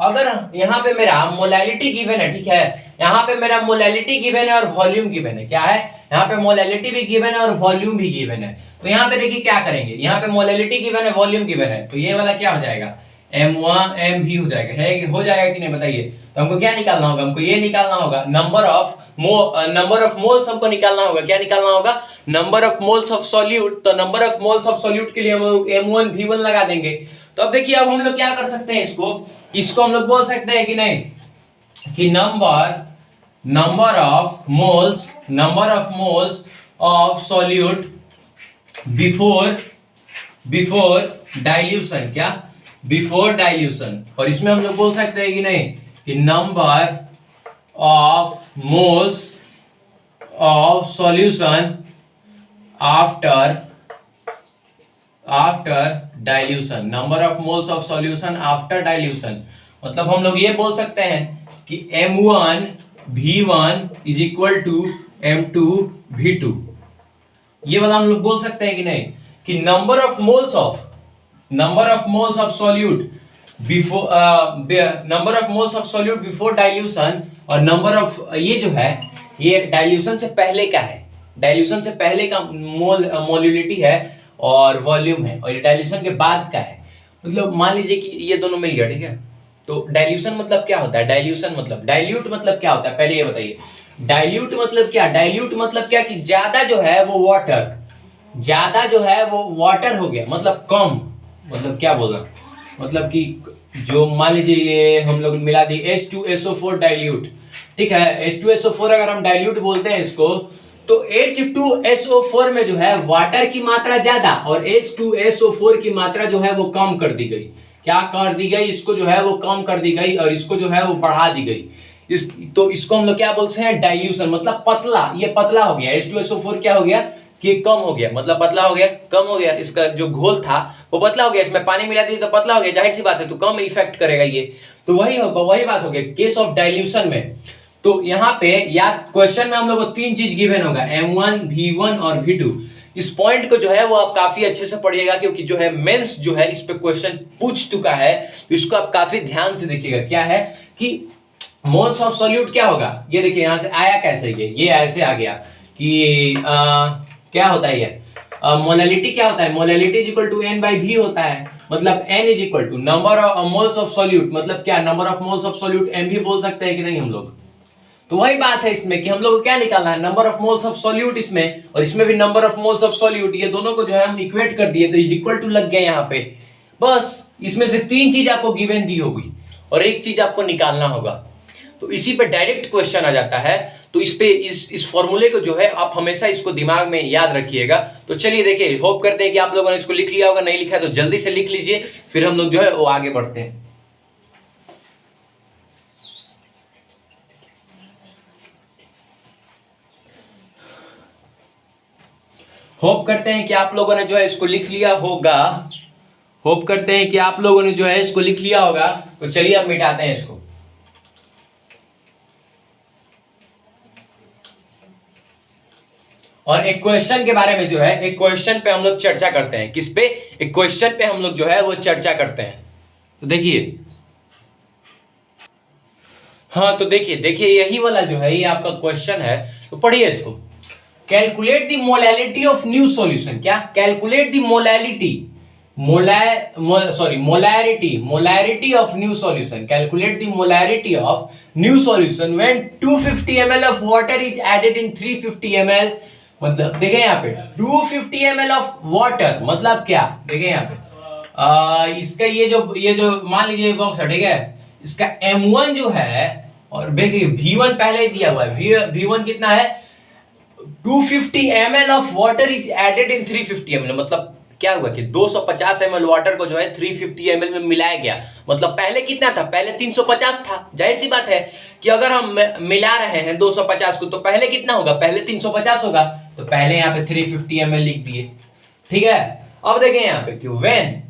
अगर यहाँ पे मेरा मोलैलिटी गिवन है, ठीक है, यहाँ पे मेरा मोलैलिटी गिवन है और वॉल्यूम गिवन है। क्या है, यहाँ पे मोलैलिटी भी गिवन है और वॉल्यूम भी गिवन है। तो यहाँ पे देखिए क्या करेंगे, यहाँ पे मोलैलिटी गिवन है, वॉल्यूम गिवन है, तो ये वाला क्या हो जाएगा m1mv हो जाएगा। हो जाएगा कि नहीं बताइए। तो हमको क्या निकालना होगा, हमको ये निकालना होगा नंबर ऑफ मोल्स हमको निकालना होगा। क्या निकालना होगा, number of moles of solute. तो number of moles of solute के लिए हम लोग m1v1 लगा देंगे। तो अब देखिए अब हम लोग क्या कर सकते हैं, इसको हम लोग बोल सकते हैं कि नहीं कि number of moles of solute before dilution. क्या, बिफोर डाइल्यूशन। और इसमें हम लोग बोल सकते हैं कि नहीं कि number of moles of solution after dilution. Number of moles of solution after dilution. मतलब हम लोग ये बोल सकते हैं कि m1v1 is equal to m2v2। ये वाला हम लोग बोल सकते हैं कि नहीं कि number of moles of solute before number of moles of solute before dilution, और नंबर ऑफ ये जो है ये डाइल्यूशन से पहले का है, डाइल्यूशन से पहले का मोलिलिटी है और वॉल्यूम है, और ये डाइल्यूशन के बाद का है। मतलब मान लीजिए कि ये दोनों मिल गया, ठीक है। तो डाइल्यूशन मतलब क्या होता है, डाइल्यूशन मतलब, डाइल्यूट मतलब क्या होता है, पहले ये बताइए। डाइल्यूट मतलब क्या, डाइल्यूट मतलब क्या कि ज्यादा जो है वो वाटर, ज्यादा जो है वो वाटर हो गया, मतलब कम, मतलब क्या बोल रहा, मतलब कि जो मान लीजिए ये हम लोग मिला दिए H2SO4 डाइल्यूट, ठीक है। H2SO4 अगर हम डाइल्यूट बोलते हैं इसको, तो H2SO4 में जो है वाटर की मात्रा ज्यादा और H2SO4 की मात्रा जो है वो कम कर दी गई। क्या कर दी गई, इसको जो है वो कम कर दी गई और इसको जो है वो बढ़ा दी गई। तो इसको हम लोग क्या बोलते हैं, डाइल्यूशन, मतलब पतला, ये पतला हो गया। H2SO4 क्या हो गया कि कम हो गया, मतलब पतला हो गया, कम हो गया, इसका जो घोल था वो पतला हो गया, इसमें पानी मिला दिया तो पतला हो गया, जाहिर सी बात है, तो कम इफेक्ट करेगा ये। तो वही बात हो गया केस ऑफ डाइल्यूशन में। तो यहाँ पे या क्वेश्चन में हम लोग को तीन चीज गिवन होगा, M1, V1 और V2। इस पॉइंट को जो है वो आप काफी अच्छे से पढ़िएगा, क्योंकि जो है मेंस जो है इस पे क्वेश्चन पूछ चुका है, तो इसको आप काफी ध्यान से देखिएगा। क्या है कि मोल्स ऑफ सॉल्यूट क्या होगा, ये देखिए यहां से आया कैसे, ये ऐसे आ गया कि क्या होता है ये मोलालिटी, क्या होता है, molality is equal to N by V होता है, मतलब N is equal to number of moles of solute, मतलब क्या, number of moles of solute M भी बोल सकते हैं कि नहीं हम लोग। तो वही बात है इसमें कि हम लोग को क्या निकालना है, number of moles of solute इसमें, और इसमें भी number of moles of solute, ये दोनों को जो है हम इक्वेट कर दिए, तो इज इक्वल टू लग गया यहाँ पे। बस इसमें से तीन चीज आपको गिवन दी होगी और एक चीज आपको निकालना होगा, तो इसी पे डायरेक्ट क्वेश्चन आ जाता है। तो इस पे इस फॉर्मूले को जो है आप हमेशा इसको दिमाग में याद रखिएगा। तो चलिए देखिए, होप करते हैं कि आप लोगों ने इसको लिख लिया होगा, नहीं लिखा है तो जल्दी से लिख लीजिए, फिर हम लोग जो है वो आगे बढ़ते हैं। होप करते हैं कि आप लोगों ने जो है इसको लिख लिया होगा, होप करते हैं कि आप लोगों ने जो है इसको लिख लिया होगा। तो चलिए अब मिटाते हैं इसको। और एक क्वेश्चन के बारे में जो है, एक क्वेश्चन पे हम लोग चर्चा करते हैं, किस पे, एक क्वेश्चन पे हम लोग जो है वो चर्चा करते हैं। तो देखिए, हाँ तो देखिए यही वाला जो है ये आपका क्वेश्चन है, तो पढ़िए इसको। Calculate the molality of new solution, क्या, calculate the molality, molarity of new solution, calculate the molarity of new solution when 250 ml of water is added in 350 ml। मतलब देखें यहाँ पे 250 ml ऑफ वाटर, मतलब क्या, देखें यहाँ पे इसका ये जो मान लीजिए बॉक्स है, ठीक है, इसका M1 जो है, और देखिए V1 पहले ही दिया हुआ है, V1 कितना है, 250 ml of water is added in 350 ml। मतलब क्या हुआ कि 250 ml वाटर को जो है 350 ml में मिलाया गया। मतलब पहले कितना था, पहले 350 था। जाहिर सी बात है कि अगर हम मिला रहे हैं 250 को, तो पहले कितना होगा, पहले 350 होगा, तो पहले यहाँ पे 350 ml लिख दिए, ठीक है। अब देखें यहाँ पे कि when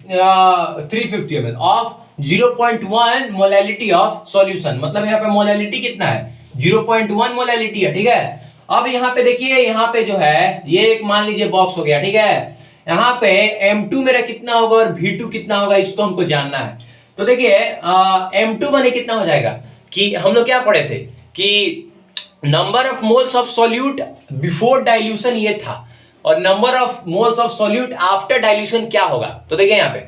350 ml of 0.1 molality of solution, मतलब यहाँ पे मोलैलिटी कितना है, 0.1 मोलैलिटी है, ठीक है। अब यहाँ पे देखिए, यहाँ पे जो है ये एक मान लीजिए बॉक्स हो गया, ठीक है। यहाँ पे M2 मेरा कितना होगा और V2 कितना होगा, इसको हमको जानना है। तो देखिए M2 बने कितना हो जाएगा, कि हम लोग क्या पढ़े थे कि number of moles of solute before dilution ये था, और number of moles of solute after dilution क्या होगा। तो देखिए यहाँ पे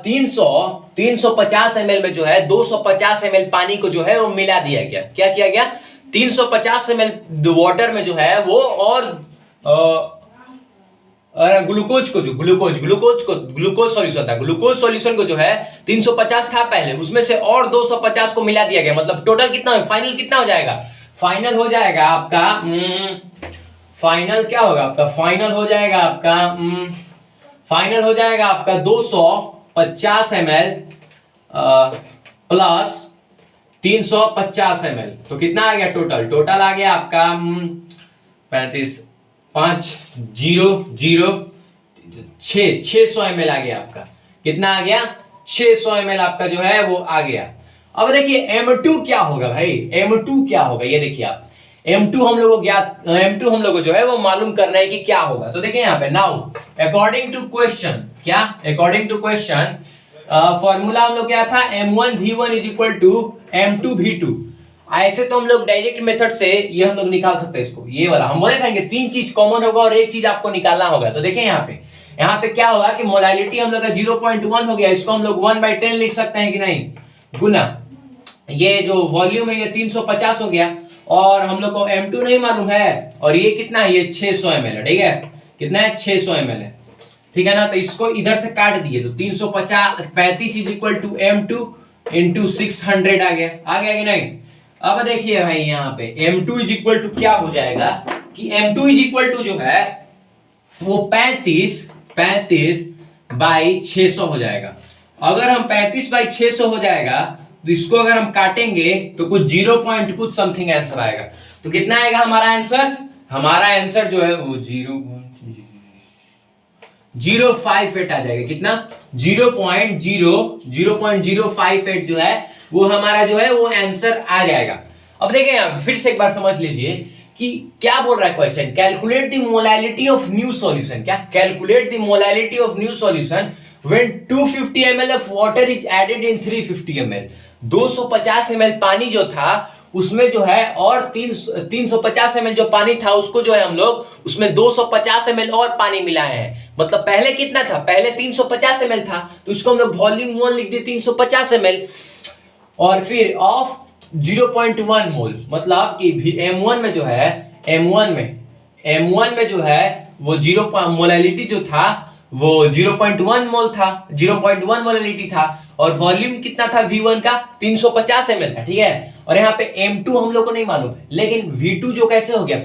350 ml में जो है 250 ml पानी को जो है वो मिला दिया गया। क्या किया गया, 350 ml वाटर में जो है वो, और ग्लूकोज सॉल्यूशन था, ग्लूकोज सॉल्यूशन को जो है 350 था पहले, उसमें से और 250 को मिला दिया गया। मतलब टोटल कितना, फाइनल कितना हो जाएगा, फाइनल हो जाएगा आपका फाइनल क्या होगा आपका, फाइनल हो जाएगा आपका 250 ml प्लस 350 ml। तो कितना आ गया टोटल आ गया आपका 35 5 0 0 600 ml आ गया आपका। कितना आ गया, 600 ml आपका जो है वो आ गया। अब देखिए M2 क्या होगा भाई, M2 क्या होगा, ये देखिए आप M2 हम लोगों को जो है वो मालूम करना है कि क्या होगा। तो देखिए यहाँ पे नाउ अकॉर्डिंग टू क्वेश्चन, क्या, अकॉर्डिंग टू क्वेश्चन फॉर्मूला हम लोग क्या था, m1 v1 is equal to m2 v2। ऐसे तो हम लोग डायरेक्ट मेथड से ये हम लोग निकाल सकते हैं इसको, ये वाला हम बोले थे कि तीन चीज कॉमन होगा और एक चीज आपको निकालना होगा। तो देखिए यहाँ पे क्या होगा कि मोलालिटी हम लोग का 0.1 हो गया, इसको हम लोग 1/10 लिख सकते हैं कि नहीं, गुना ये जो वॉल्यूम है ये 350 हो गया, और हम लोग को m2 नहीं मालूम है, और ये कितना है, ये 600 ml है, ठीक है, कितना है 600 ml है, ठीक है ना। तो इसको इधर से काट दिए तो 335 is equal to m2 into 600 आ गया कि नहीं। अब देखिए भाई यहाँ पे m2 इज इक्वल टू क्या हो जाएगा कि m2 इज इक्वल टू जो है वो 35 बाई 600 हो जाएगा। अगर हम 35 बाई 600 हो जाएगा तो इसको अगर हम काटेंगे तो कुछ 0 पॉइंट कुछ समथिंग आंसर आएगा। तो कितना आएगा हमारा आंसर, हमारा आंसर जो है वो 0.058 आ जाएगा। कितना 0.058 जो है वो हमारा जो है वो आंसर आ जाएगा। अब देखिए यहाँ फिर से एक बार समझ लीजिए कि क्या बोल रहा है question, calculate the molality of new solution. क्या, calculate the molality of new solution when 250 ml of water is added in 350 ml। 250 ml पानी जो था उसमें जो है और 350 ml जो पानी था उसको जो है हम लोग उसमें 250 ml और पानी मिलाए हैं। मतलब पहले कितना था, पहले 350 ml था, तो इसको हम लोग वॉल्यूम 1 लिख दिए 350 ml, और फिर ऑफ 0.1 मोल, मतलब कि m1 में जो है m1 में जो है वो 0 मोलालिटी जो था वो 0.1 मोल था, 0.1 मोलालिटी था, और वॉल्यूम कितना था v1 का 350 ml था, ठीक है। और यहाँ पे m2 हम लोग को नहीं मालूम है, लेकिन v2 जो कैसे हो गया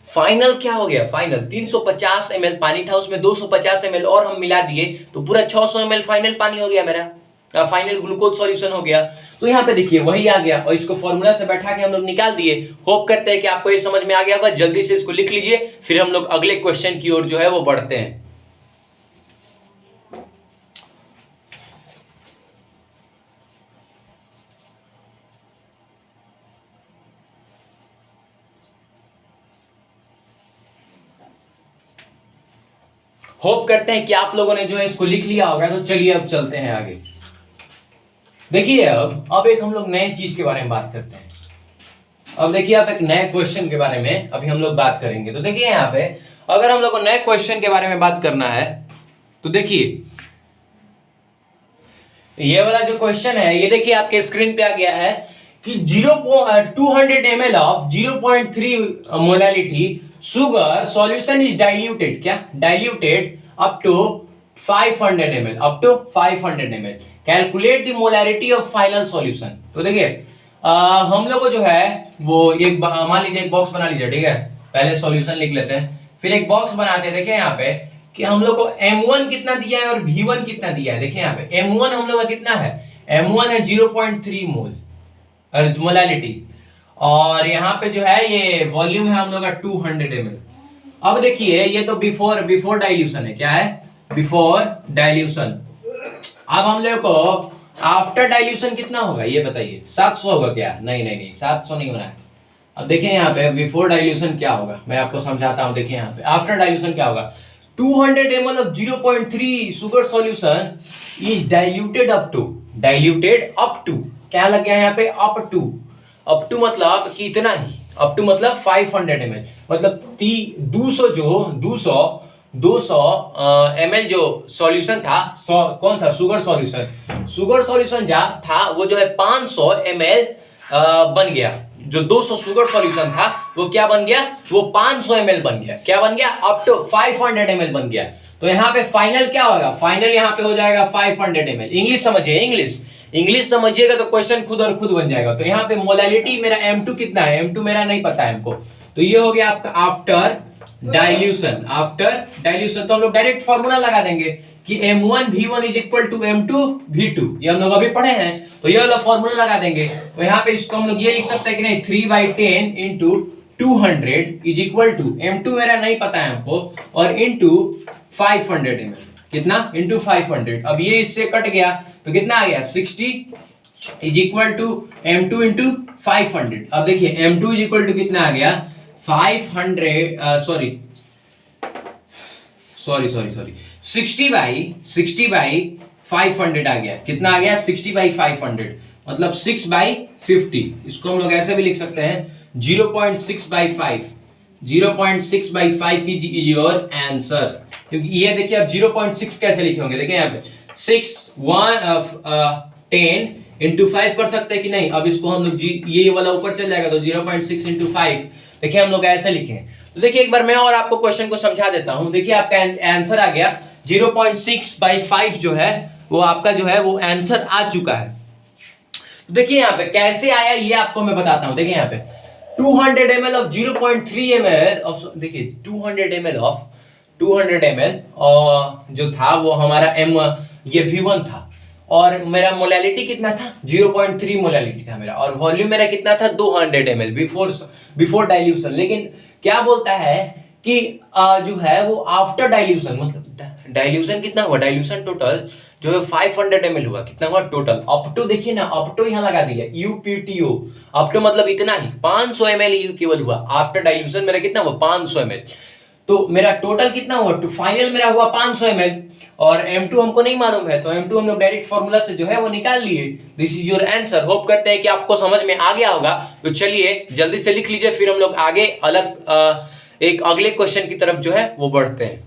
फाइनल क्या हो गया, फाइनल 350 ml पानी था उसमें 250 ml और हम मिला दिए तो पूरा 600 ml फाइनल पानी हो गया मेरा, फाइनल ग्लूकोज सॉल्यूशन हो गया। तो यहाँ पे देखिए वही आ गया, और इसको फॉर्मूला से बैठा के हम लोग निकाल दिए। होप करते हैं कि आपको ये समझ में आ गया होगा। जल्दी से इसको लिख लीजिए, फिर हम लोग अगले क्वेश्चन की ओर जो है वो बढ़ते हैं। होप करते हैं कि आप लोगों ने जो है इसको लिख लिया होगा। तो चलिए अब चलते हैं आगे। देखिए अब एक हम लोग नए चीज के बारे में बात करते हैं। अब देखिए आप एक नए क्वेश्चन के बारे में अभी हम लोग बात करेंगे। तो देखिए यहाँ पे अगर हम लोग को नए क्वेश्चन के बारे में बात करना है तो देखिए ये वाला जो क्वेश्चन है ये देखिए आपके स्क्रीन पे आ गया है कि 200 ml of 0.3 molality sugar solution is diluted, क्या diluted up to 500 ml, up to 500 ml। Calculate the molarity of final solution. तो देखिए हम लोग को जो है वो एक मान लीजिए एक बॉक्स बना लीजिए, ठीक है। पहले सॉल्यूशन लिख लेते हैं, फिर एक बॉक्स बनाते हैं। देखिए यहाँ पे कि हम लोग को m1 कितना दिया है और v1 कितना दिया है। देखिए यहाँ पे m1 हम लोग का कितना है, m1 है 0.3 मोल मोलालिटी, और यहाँ पे जो है ये वॉल्यूम है हम लोग का 200 ml। अब देखिए ये तो बिफोर डाइल्यूशन है, क्या है बिफोर डाइल्यूशन। अब हम लोग को आफ्टर डाइल्यूशन कितना होगा ये बताइए, 700 होगा क्या, नहीं 700 नहीं होना है। अब देखिए यहाँ पे बिफोर डाइल्यूशन क्या होगा, मैं आपको समझाता हूँ। देखिए यहाँ पे आफ्टर डाइल्यूशन क्या होगा, 200 ml of 0.3 sugar solution is diluted up to, क्या लग गया यहाँ पे अप टू मतलब कितना ही, अप टू मतलब 500 ml, मतलब 200 ml जो सॉल्यूशन था, कौन था सुगर सॉल्यूशन जा था वो जो है 500 ml बन गया। जो 200 सुगर सॉल्यूशन था वो क्या बन गया, वो 500 ml बन गया। क्या बन गया, अप टू 500 ml बन गया। तो यहाँ पे फाइनल क्या होगा, फाइनल यहाँ पे हो जाएगा 500 ml। इंग्लिश समझिए, इंग्लिश समझिएगा तो क्वेश्चन खुद और खुद बन जाएगा। तो यहाँ पे मोलालिटी मेरा m2 कितना है, m2 मेरा नहीं पता है हमको, तो ये हो गया आपका आफ्टर डाइल्यूशन। तो हम लोग डायरेक्ट फॉर्मूला लगा देंगे कि m1 v1 is equal to m2 v2, ये हम लोग अभी पढ़े हैं, तो ये वाला फॉर्मूला लगा देंगे। तो यहाँ पे इसको हम लोग ये लिख सकते हैं कि नहीं 3/10 into 200 is equal to m2 मेरा नहीं पता है हमको, और इंटू 500 ml, कितना इंटू 500। अब ये इससे कट गया तो कितना आ गया 60 is equal to m2 into 500। अब देखिए m2 इज इक्वल टू कितना आ गया 500 सॉरी 60 बाई 500 आ गया। कितना आ गया? 60/500, मतलब 6/50। इसको हम लोग ऐसे भी लिख सकते हैं 0.6/5। 0.6/5 इज योर आंसर। क्योंकि ये देखिए अब 0.6 कैसे लिखे होंगे, देखिए यहाँ पे 10 इंटू 5 कर सकते हैं कि नहीं। अब इसको हम लोग ये वाला ऊपर चल जाएगा तो 0.6 इंटू 5, देखिए हम लोग ऐसे लिखे। तो देखिए एक बार मैं और आपको क्वेश्चन को समझा देता हूं। देखिए आपका आंसर आ गया 0.6/5 जो है वो आपका जो है वो आंसर आ चुका है। तो देखिए यहाँ पे कैसे आया ये आपको मैं बताता हूं। देखिए यहाँ पे 200 ml ऑफ 0.3 ml ऑफ, देखिए 200 ml ऑफ 200 ml और जो था वो हमारा ये V1 था, और मेरा मोलैलिटी कितना था? 0.3 मोलैलिटी था मेरा, और वॉल्यूम मेरा कितना था? 200 ml बिफोर डाइल्यूशन। लेकिन क्या बोलता है कि जो है वो आफ्टर डाइल्यूशन, मतलब डाइल्यूशन कितना हुआ? डाइल्यूशन टोटल जो है 500 ml हुआ। कितना हुआ टोटल? अप टू देखिए ना, अप टू यहाँ लगा दिया UPTO, अप टू मतलब इतना ही 500 ml केवल हुआ। आफ्टर डाइल्यूशन मेरा कितना हुआ? 500 ml। तो मेरा टोटल कितना हुआ? तो फाइनल मेरा हुआ 500 ml, और M2 हमको नहीं मालूम है, तो M2 हम लोग डायरेक्ट फॉर्मूला से जो है वो निकाल लिए। This is your answer. Hope करते हैं कि आपको समझ में आ गया होगा। तो चलिए जल्दी से लिख लीजिए, फिर हम लोग आगे एक अगले क्वेश्चन की तरफ जो है वो बढ़ते हैं।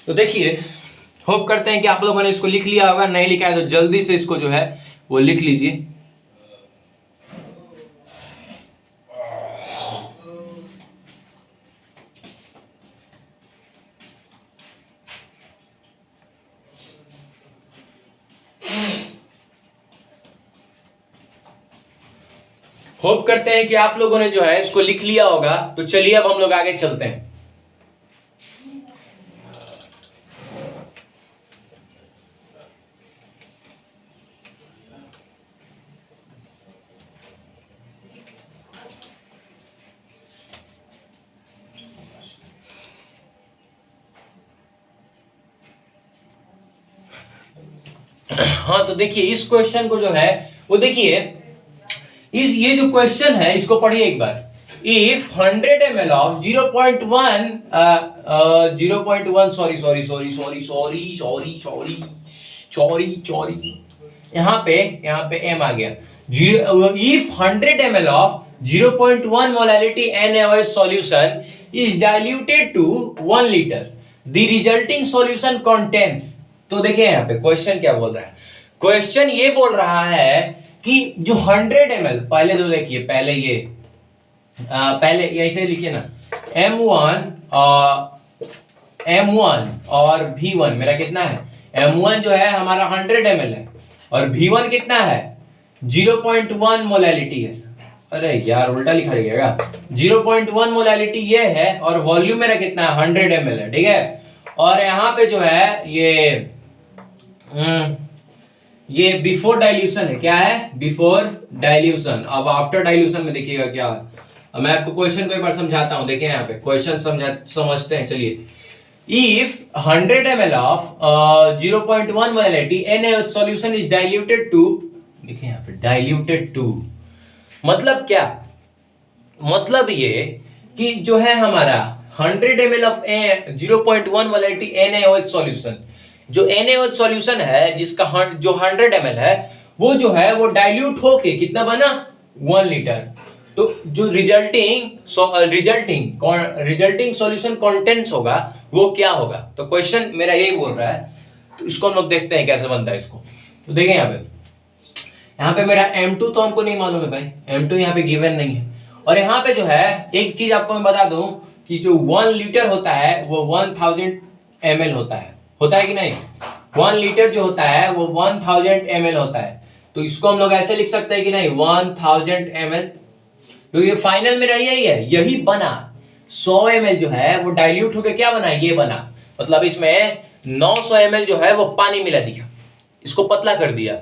तो देखिए होप करते हैं कि आप लोगों ने इसको लिख लिया होगा। नहीं लिखा है तो जल्दी से इसको जो है वो लिख लीजिए। होप करते हैं कि आप लोगों ने जो है इसको लिख लिया होगा। तो चलिए अब हम लोग आगे चलते हैं। हाँ तो देखिए इस क्वेश्चन को जो है वो देखिए ये जो क्वेश्चन है इसको पढ़िए एक बार। इफ 100 ml ऑफ 0.1 सॉरी यहाँ पे m आ गया। If 100 ml of 0.1 molality NaOH solution is diluted to 1 liter, the resulting solution contains। तो देखिए यहाँ पे क्वेश्चन क्या बोल रहा है। क्वेश्चन ये बोल रहा है कि जो 100 ml, पहले तो देखिए पहले ऐसे लिखिए ना, M1 और V1 मेरा कितना है? M1 जो है हमारा 100 ml है, और V1 कितना है? 0.1 मोलैलिटी है। अरे यार उल्टा लिखा जाएगा। 0.1 मोलैलिटी ये है, और वॉल्यूम मेरा कितना है? 100 ml है, ठीक है। और यहाँ पे जो है ये बिफोर डाइल्यूशन है। क्या है? Before dilution. अब आफ्टर डाइल्यूशन में देखिएगा क्या है। अब मैं आपको क्वेश्चन को एक बार समझाता हूं। देखिए यहाँ पे क्वेश्चन समझते हैं। चलिए, if 100 ml of 0.1 molality NaOH solution is diluted to, देखिए यहाँ पे डाइल्यूटेड टू मतलब क्या? मतलब ये कि जो है हमारा 100 ml of 0.1 molality NaOH solution, जो NaOH सॉल्यूशन है जिसका जो 100 ml है वो जो है वो डाइल्यूट होके कितना बना? 1 लीटर। तो जो रिजल्टिंग सॉल्यूशन कंटेंट्स होगा वो क्या होगा? तो क्वेश्चन मेरा यही बोल रहा है। तो इसको हम लोग देखते हैं कैसे बनता है इसको। तो देखें यहाँ पे मेरा M2 तो हमको नहीं मालूम है भाई, M2 यहाँ पे गिवन नहीं है। और यहाँ पे जो है एक चीज आपको मैं बता दूं कि जो 1 लीटर होता है वो 1000 ml होता है कि नहीं? 1 लीटर जो होता है वो 1000 ml होता है। तो इसको हम लोग ऐसे लिख सकते हैं कि नहीं? 1000 ml। तो ये फाइनल मेरा यही है, यही बना। 100 ml जो है वो डाइल्यूट होकर क्या बना? ये बना। मतलब इसमें 900 ml जो है वो पानी मिला दिया, इसको पतला कर दिया।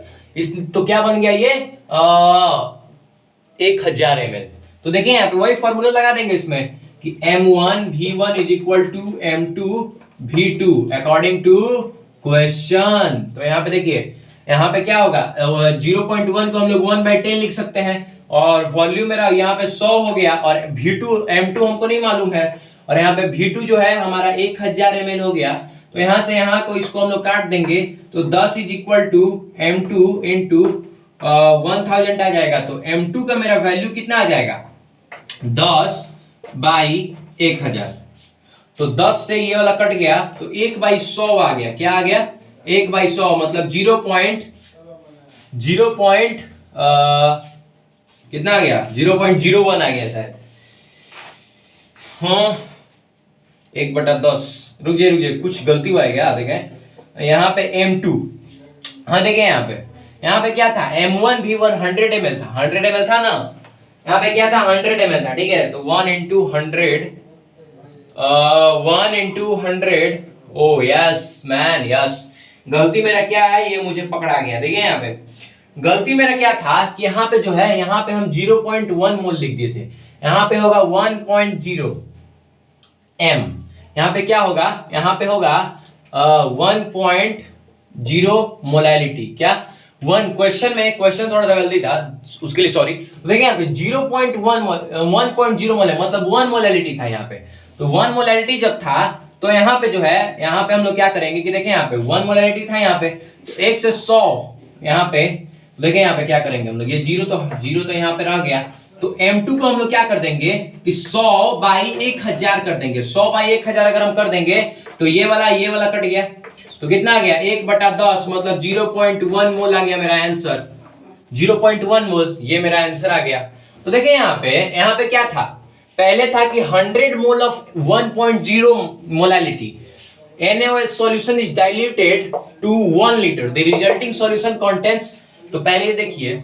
तो क्या बन गया ये? 1000 ml। तो देखिए यहाँ पे वही फॉर्मूला लगा देंगे इसमें कि M1 V1 is equal to M2 V2 according to question. तो यहाँ पे देखिए यहाँ पे क्या होगा 0.1 को हम लोग 1/10 लिख सकते हैं, और वॉल्यूम मेरा यहाँ पे 100 हो गया, और V2 M2 हमको नहीं मालूम है, और यहाँ पे V2 जो है हमारा 1000 ml हो गया। तो यहाँ से यहाँ को इसको हम लोग काट देंगे, तो 10 is equal to M2 into 1000 आ जाएगा। तो M2 का मेरा वैल्यू कितना आ जाएगा 10/1000। तो 10 से ये वाला कट गया, तो 1/100 आ गया। क्या आ गया 1/100, मतलब 0. कितना आ गया 0.01 आ गया शायद। हाँ 1/10। रुकिए कुछ गलती हुआ है क्या, देखें यहाँ पे M2, हाँ देखें यहाँ पे क्या था M1 V1 100 ml था, 100 ml था ना, यहाँ पे क्या था 100 ml था, ठीक है। तो 1 into 100, ओ यस मैन यस। गलती मेरा क्या है, ये मुझे पकड़ा गया। देखिए यहाँ पे गलती मेरा क्या था कि यहाँ पे जो है, यहाँ पे हम 0.1 मोल लिख दिए थे, यहाँ पे होगा 1.0 m। यहाँ पे क्या होगा, यहाँ पे होगा 1.0 मोलैलिटी। क्या क्वेश्चन थोड़ा सा गलती था, उसके लिए सॉरी। देखिए यहाँ पे 1.0 मोल है, मतलब 1 मोलैलिटी था यहाँ पे। तो 1 मोलैलिटी जब था, तो यहाँ पे जो है, यहाँ पे हम लोग क्या करेंगे कि देखें यहाँ पे 1 मोलैलिटी था यहाँ पे, तो 1 से 100 यहाँ पे, देखें यहाँ पे क्या करेंगे हम लोग, ये जीरो तो यहाँ पे रह गया। तो M2 को हम लोग क्या कर देंगे कि 100/1000 कर देंगे। 100/1000 अगर हम कर देंगे, तो ये वाला कट गया, तो कितना आ गया 1/10, मतलब 0.1 मोल आ गया मेरा आंसर। 0.1 मोल ये मेरा आंसर आ गया। तो देखिए यहाँ पे क्या था, पहले था कि 100 mole of 1.0 molality NaOH solution is diluted to 1 liter. The resulting solution contains, तो पहले देखिए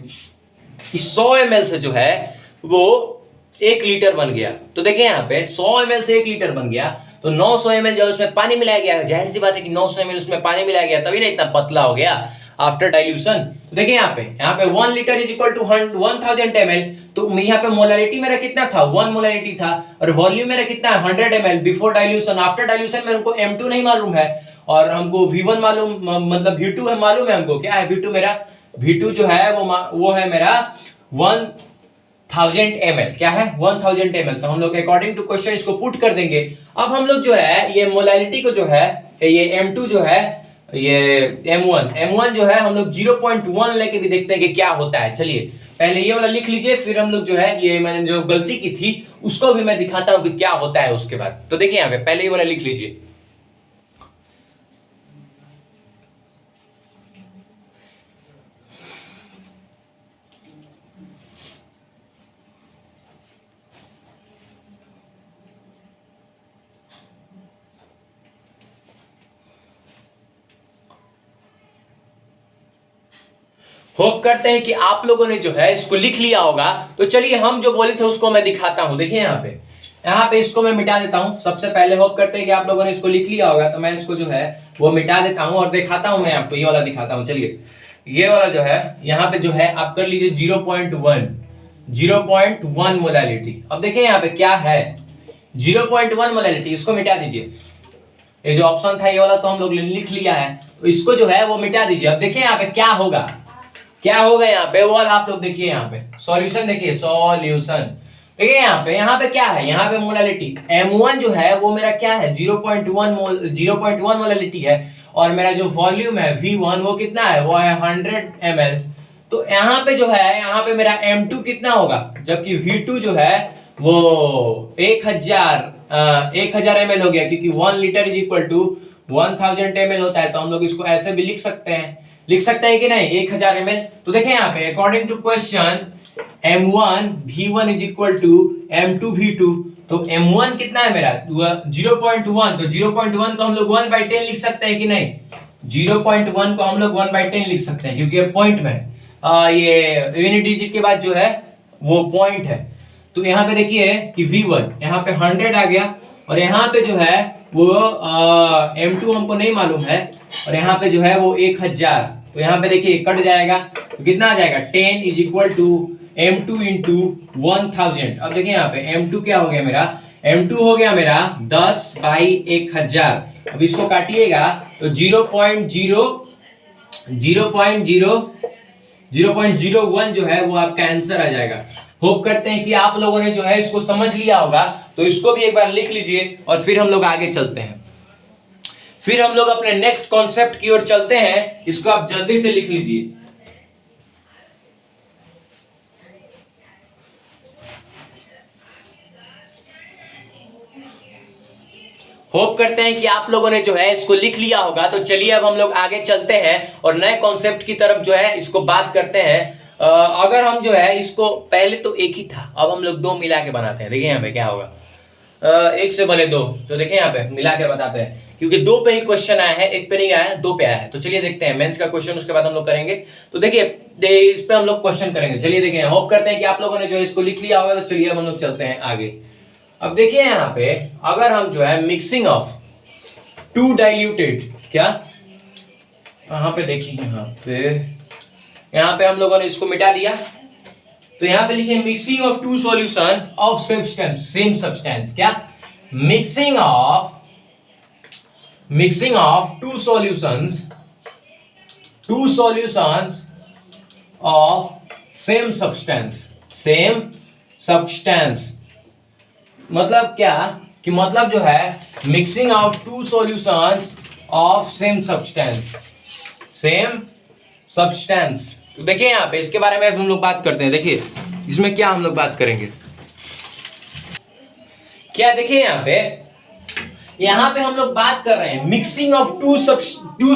कि 100 ml से जो है वो 1 लीटर बन गया। तो देखिए यहाँ पे 100 ml से 1 लीटर बन गया, तो 900 ml जो उसमें पानी मिलाया गया, जाहिर सी बात है कि 900 ml उसमें पानी मिलाया गया, तभी ना इतना पतला हो गया आफ्टर डाइल्यूशन। तो देखिए यहाँ पे 1 litre is equal to 1000 ml। तो यहाँ पे मोलैलिटी मेरा कितना था 1 मोलैलिटी था, और वॉल्यूम मेरा कितना है 100 ml before dilution. After dilution में हमको M2 नहीं मालूम है, और हमको V1 मालूम, मतलब V2 है मालूम है हमको। क्या है V2 मेरा, V2 जो है वो है मेरा 1000 ml। क्या है 1000 ml। तो हम लोग अकॉर्डिंग टू क्वेश्चन इसको पुट कर देंगे। अब हम लोग जो है ये मोलैलिटी को जो है, ये M2 जो है, ये M1 जो है, हम लोग 0.1 लेके भी देखते हैं कि क्या होता है। चलिए पहले ये वाला लिख लीजिए, फिर हम लोग जो है, ये मैंने जो गलती की थी उसको भी मैं दिखाता हूं कि क्या होता है उसके बाद। तो देखिए यहाँ पे पहले ये वाला लिख लीजिए। होप करते हैं कि आप लोगों ने जो है इसको लिख लिया होगा। तो चलिए हम जो बोले थे उसको मैं दिखाता हूं। देखिए यहाँ पे इसको मैं मिटा देता हूं। सबसे पहले होप करते हैं कि आप लोगों ने इसको लिख लिया होगा, तो मैं इसको जो है वो मिटा देता हूं और दिखाता हूं। मैं आपको ये वाला दिखाता हूं। चलिए ये वाला जो है, यहाँ पे जो है आप कर लीजिए 0.1 मोलैलिटी। अब देखिए यहाँ पे क्या है 0.1 मोलैलिटी, इसको मिटा दीजिए। ये जो ऑप्शन था ये वाला तो हम लोग लिख लिया है, तो इसको जो है वो मिटा दीजिए। अब देखिए यहाँ पे क्या होगा यहाँ पे, वो आप लोग देखिए यहाँ पे सॉल्यूशन, देखिए सॉल्यूशन। देखिए यहाँ पे क्या है, यहाँ पे मोलैलिटी M1 जो है वो मेरा क्या है 0.1 मोलैलिटी है, और मेरा जो वॉल्यूम है V1 वो कितना है, वो है 100 ml। तो यहाँ पे जो है, यहाँ पे मेरा M2 कितना होगा, जबकि V2 जो है वो 1000 ml हो गया, क्योंकि 1 litre is equal to 1000 ml होता है। तो हम लोग इसको ऐसे भी लिख सकते हैं कि नहीं 1000 ml। तो देखें यहाँ पे according to question M1 V1 is equal to M2 V2। तो M1 कितना है मेरा 0.1, तो 0.1 को हम लोग 1/10 लिख सकते हैं कि नहीं, 0.1 को हम लोग 1/10 लिख सकते हैं, क्योंकि ये पॉइंट में ये यूनिट डिजिट के बाद जो है वो पॉइंट है। तो यहाँ पे देखिए कि V1 यहाँ पे 100 आ गया, और यहाँ पे जो है वो M2 हमको नहीं मालूम है, और यहाँ पे जो है वो 1000। तो यहाँ पे देखिए कट जाएगा, तो कितना आ जाएगा 10 is equal to M2 into 1000। अब देखिए यहाँ पे M2 क्या हो गया मेरा, M2 हो गया मेरा 10/1000। अब इसको काटिएगा तो 0.0 0.01 जो है वो आपका आंसर आ जाएगा। होप करते हैं कि आप लोगों ने जो है इसको समझ लिया होगा, तो इसको भी एक बार लिख लीजिए और फिर हम लोग आगे चलते हैं। फिर हम लोग अपने नेक्स्ट कॉन्सेप्ट की ओर चलते हैं, इसको आप जल्दी से लिख लीजिए। होप करते हैं कि आप लोगों ने जो है इसको लिख लिया होगा। तो चलिए अब हम लोग आगे चलते हैं और नए कॉन्सेप्ट की तरफ जो है इसको बात करते हैं। अगर हम जो है इसको, पहले तो एक ही था, अब हम लोग दो मिला के बनाते हैं। देखिए यहाँ पे क्या होगा, एक से भले दो, तो देखिए यहाँ पे मिला के बताते हैं, क्योंकि दो पे ही क्वेश्चन आया है, एक पे नहीं आया है, दो पे आया है। तो चलिए देखते हैं मेंस का क्वेश्चन, उसके बाद हम लोग करेंगे। तो देखिए इस पे हम लोग क्वेश्चन करेंगे। चलिए देखिए, होप करते हैं कि आप लोगों ने जो है इसको लिख लिया होगा। तो चलिए अब हम लोग चलते हैं आगे। अब देखिए यहाँ पे अगर हम जो है मिक्सिंग ऑफ टू डाइल्यूटेड, क्या यहाँ पे देखिए, यहाँ पे हम लोगों ने इसको मिटा दिया। तो यहाँ पे लिखे mixing of two solution of same substance. क्या mixing of two solutions of same substance. मतलब क्या कि मतलब जो है mixing of two solutions of same substance. तो देखिए यहाँ पे इसके बारे में हम लोग बात करते हैं। देखिए इसमें क्या हम लोग बात करेंगे, क्या देखिए यहाँ पे हम लोग बात कर रहे हैं mixing of two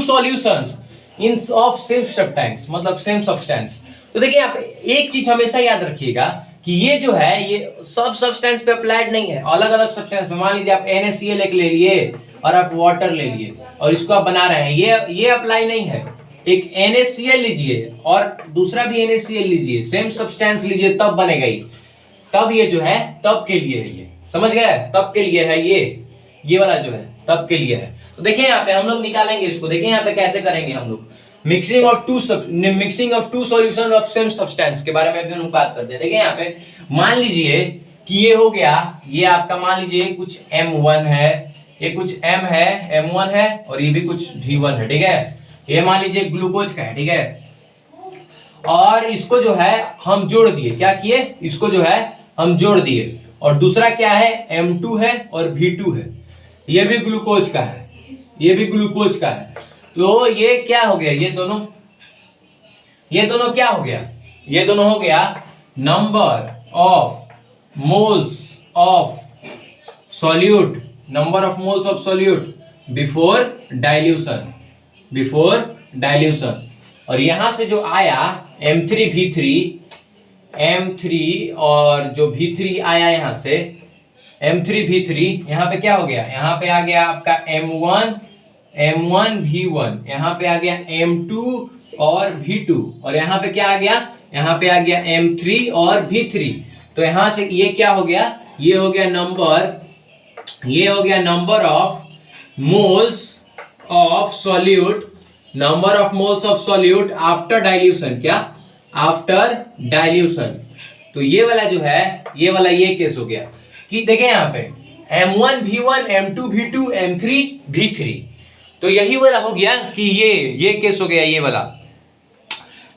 solutions in of same substance, मतलब सेम सब्सटेंस। तो देखिए यहाँ पे एक चीज हमेशा याद रखिएगा कि ये जो है ये सब सब्सटेंस पे अप्लाइड नहीं है, अलग अलग सब्सटेंस पे। मान लीजिए आप NaCl एक ले लिए और आप वाटर ले लिए और इसको आप बना रहे हैं, ये अप्लाई नहीं है। एक NaCl लीजिए और दूसरा भी NaCl लीजिए, सेम सब्सटेंस लीजिए, तब बनेगा ही। तब ये जो है तब के लिए है, ये समझ गए, तब के लिए है ये वाला जो है तब के लिए है। तो देखिए यहाँ पे हम लोग निकालेंगे इसको। देखिए यहाँ पे कैसे करेंगे हम लोग mixing of two solution of same substance के बारे में भी हम बात करते हैं। देखिए यहाँ पे मान लीजिए कि ये हो गया, ये आपका मान लीजिए कुछ M1 है, ये कुछ M है, M1 है, और ये भी कुछ V1 है, ठीक है। ये मान लीजिए ग्लूकोज का है, ठीक है। और इसको जो है हम जोड़ दिए, क्या किए, इसको जो है हम जोड़ दिए। और दूसरा क्या है, M2 है और V2 है, ये भी ग्लूकोज का है, ये भी ग्लूकोज का है। तो ये क्या हो गया, ये दोनों क्या हो गया, ये दोनों हो गया number of moles of solute, number of moles of solute before dilution. और यहां से जो आया M3 और जो V3 आया यहां से M3V3, यहाँ पे क्या हो गया, यहाँ पे आ गया आपका M1 V1, यहाँ पे आ गया M2 और V2, और यहाँ पे क्या आ गया, यहाँ पे आ गया M3 और V3। तो यहाँ से ये क्या हो गया, ये हो गया number of moles of solute after dilution. क्या, आफ्टर डाइल्यूशन। तो ये वाला जो है, ये केस हो गया कि देखें यहाँ पे M1 V1, M2 V2, M3 V3। तो यही वाला हो गया कि ये केस हो गया, ये वाला।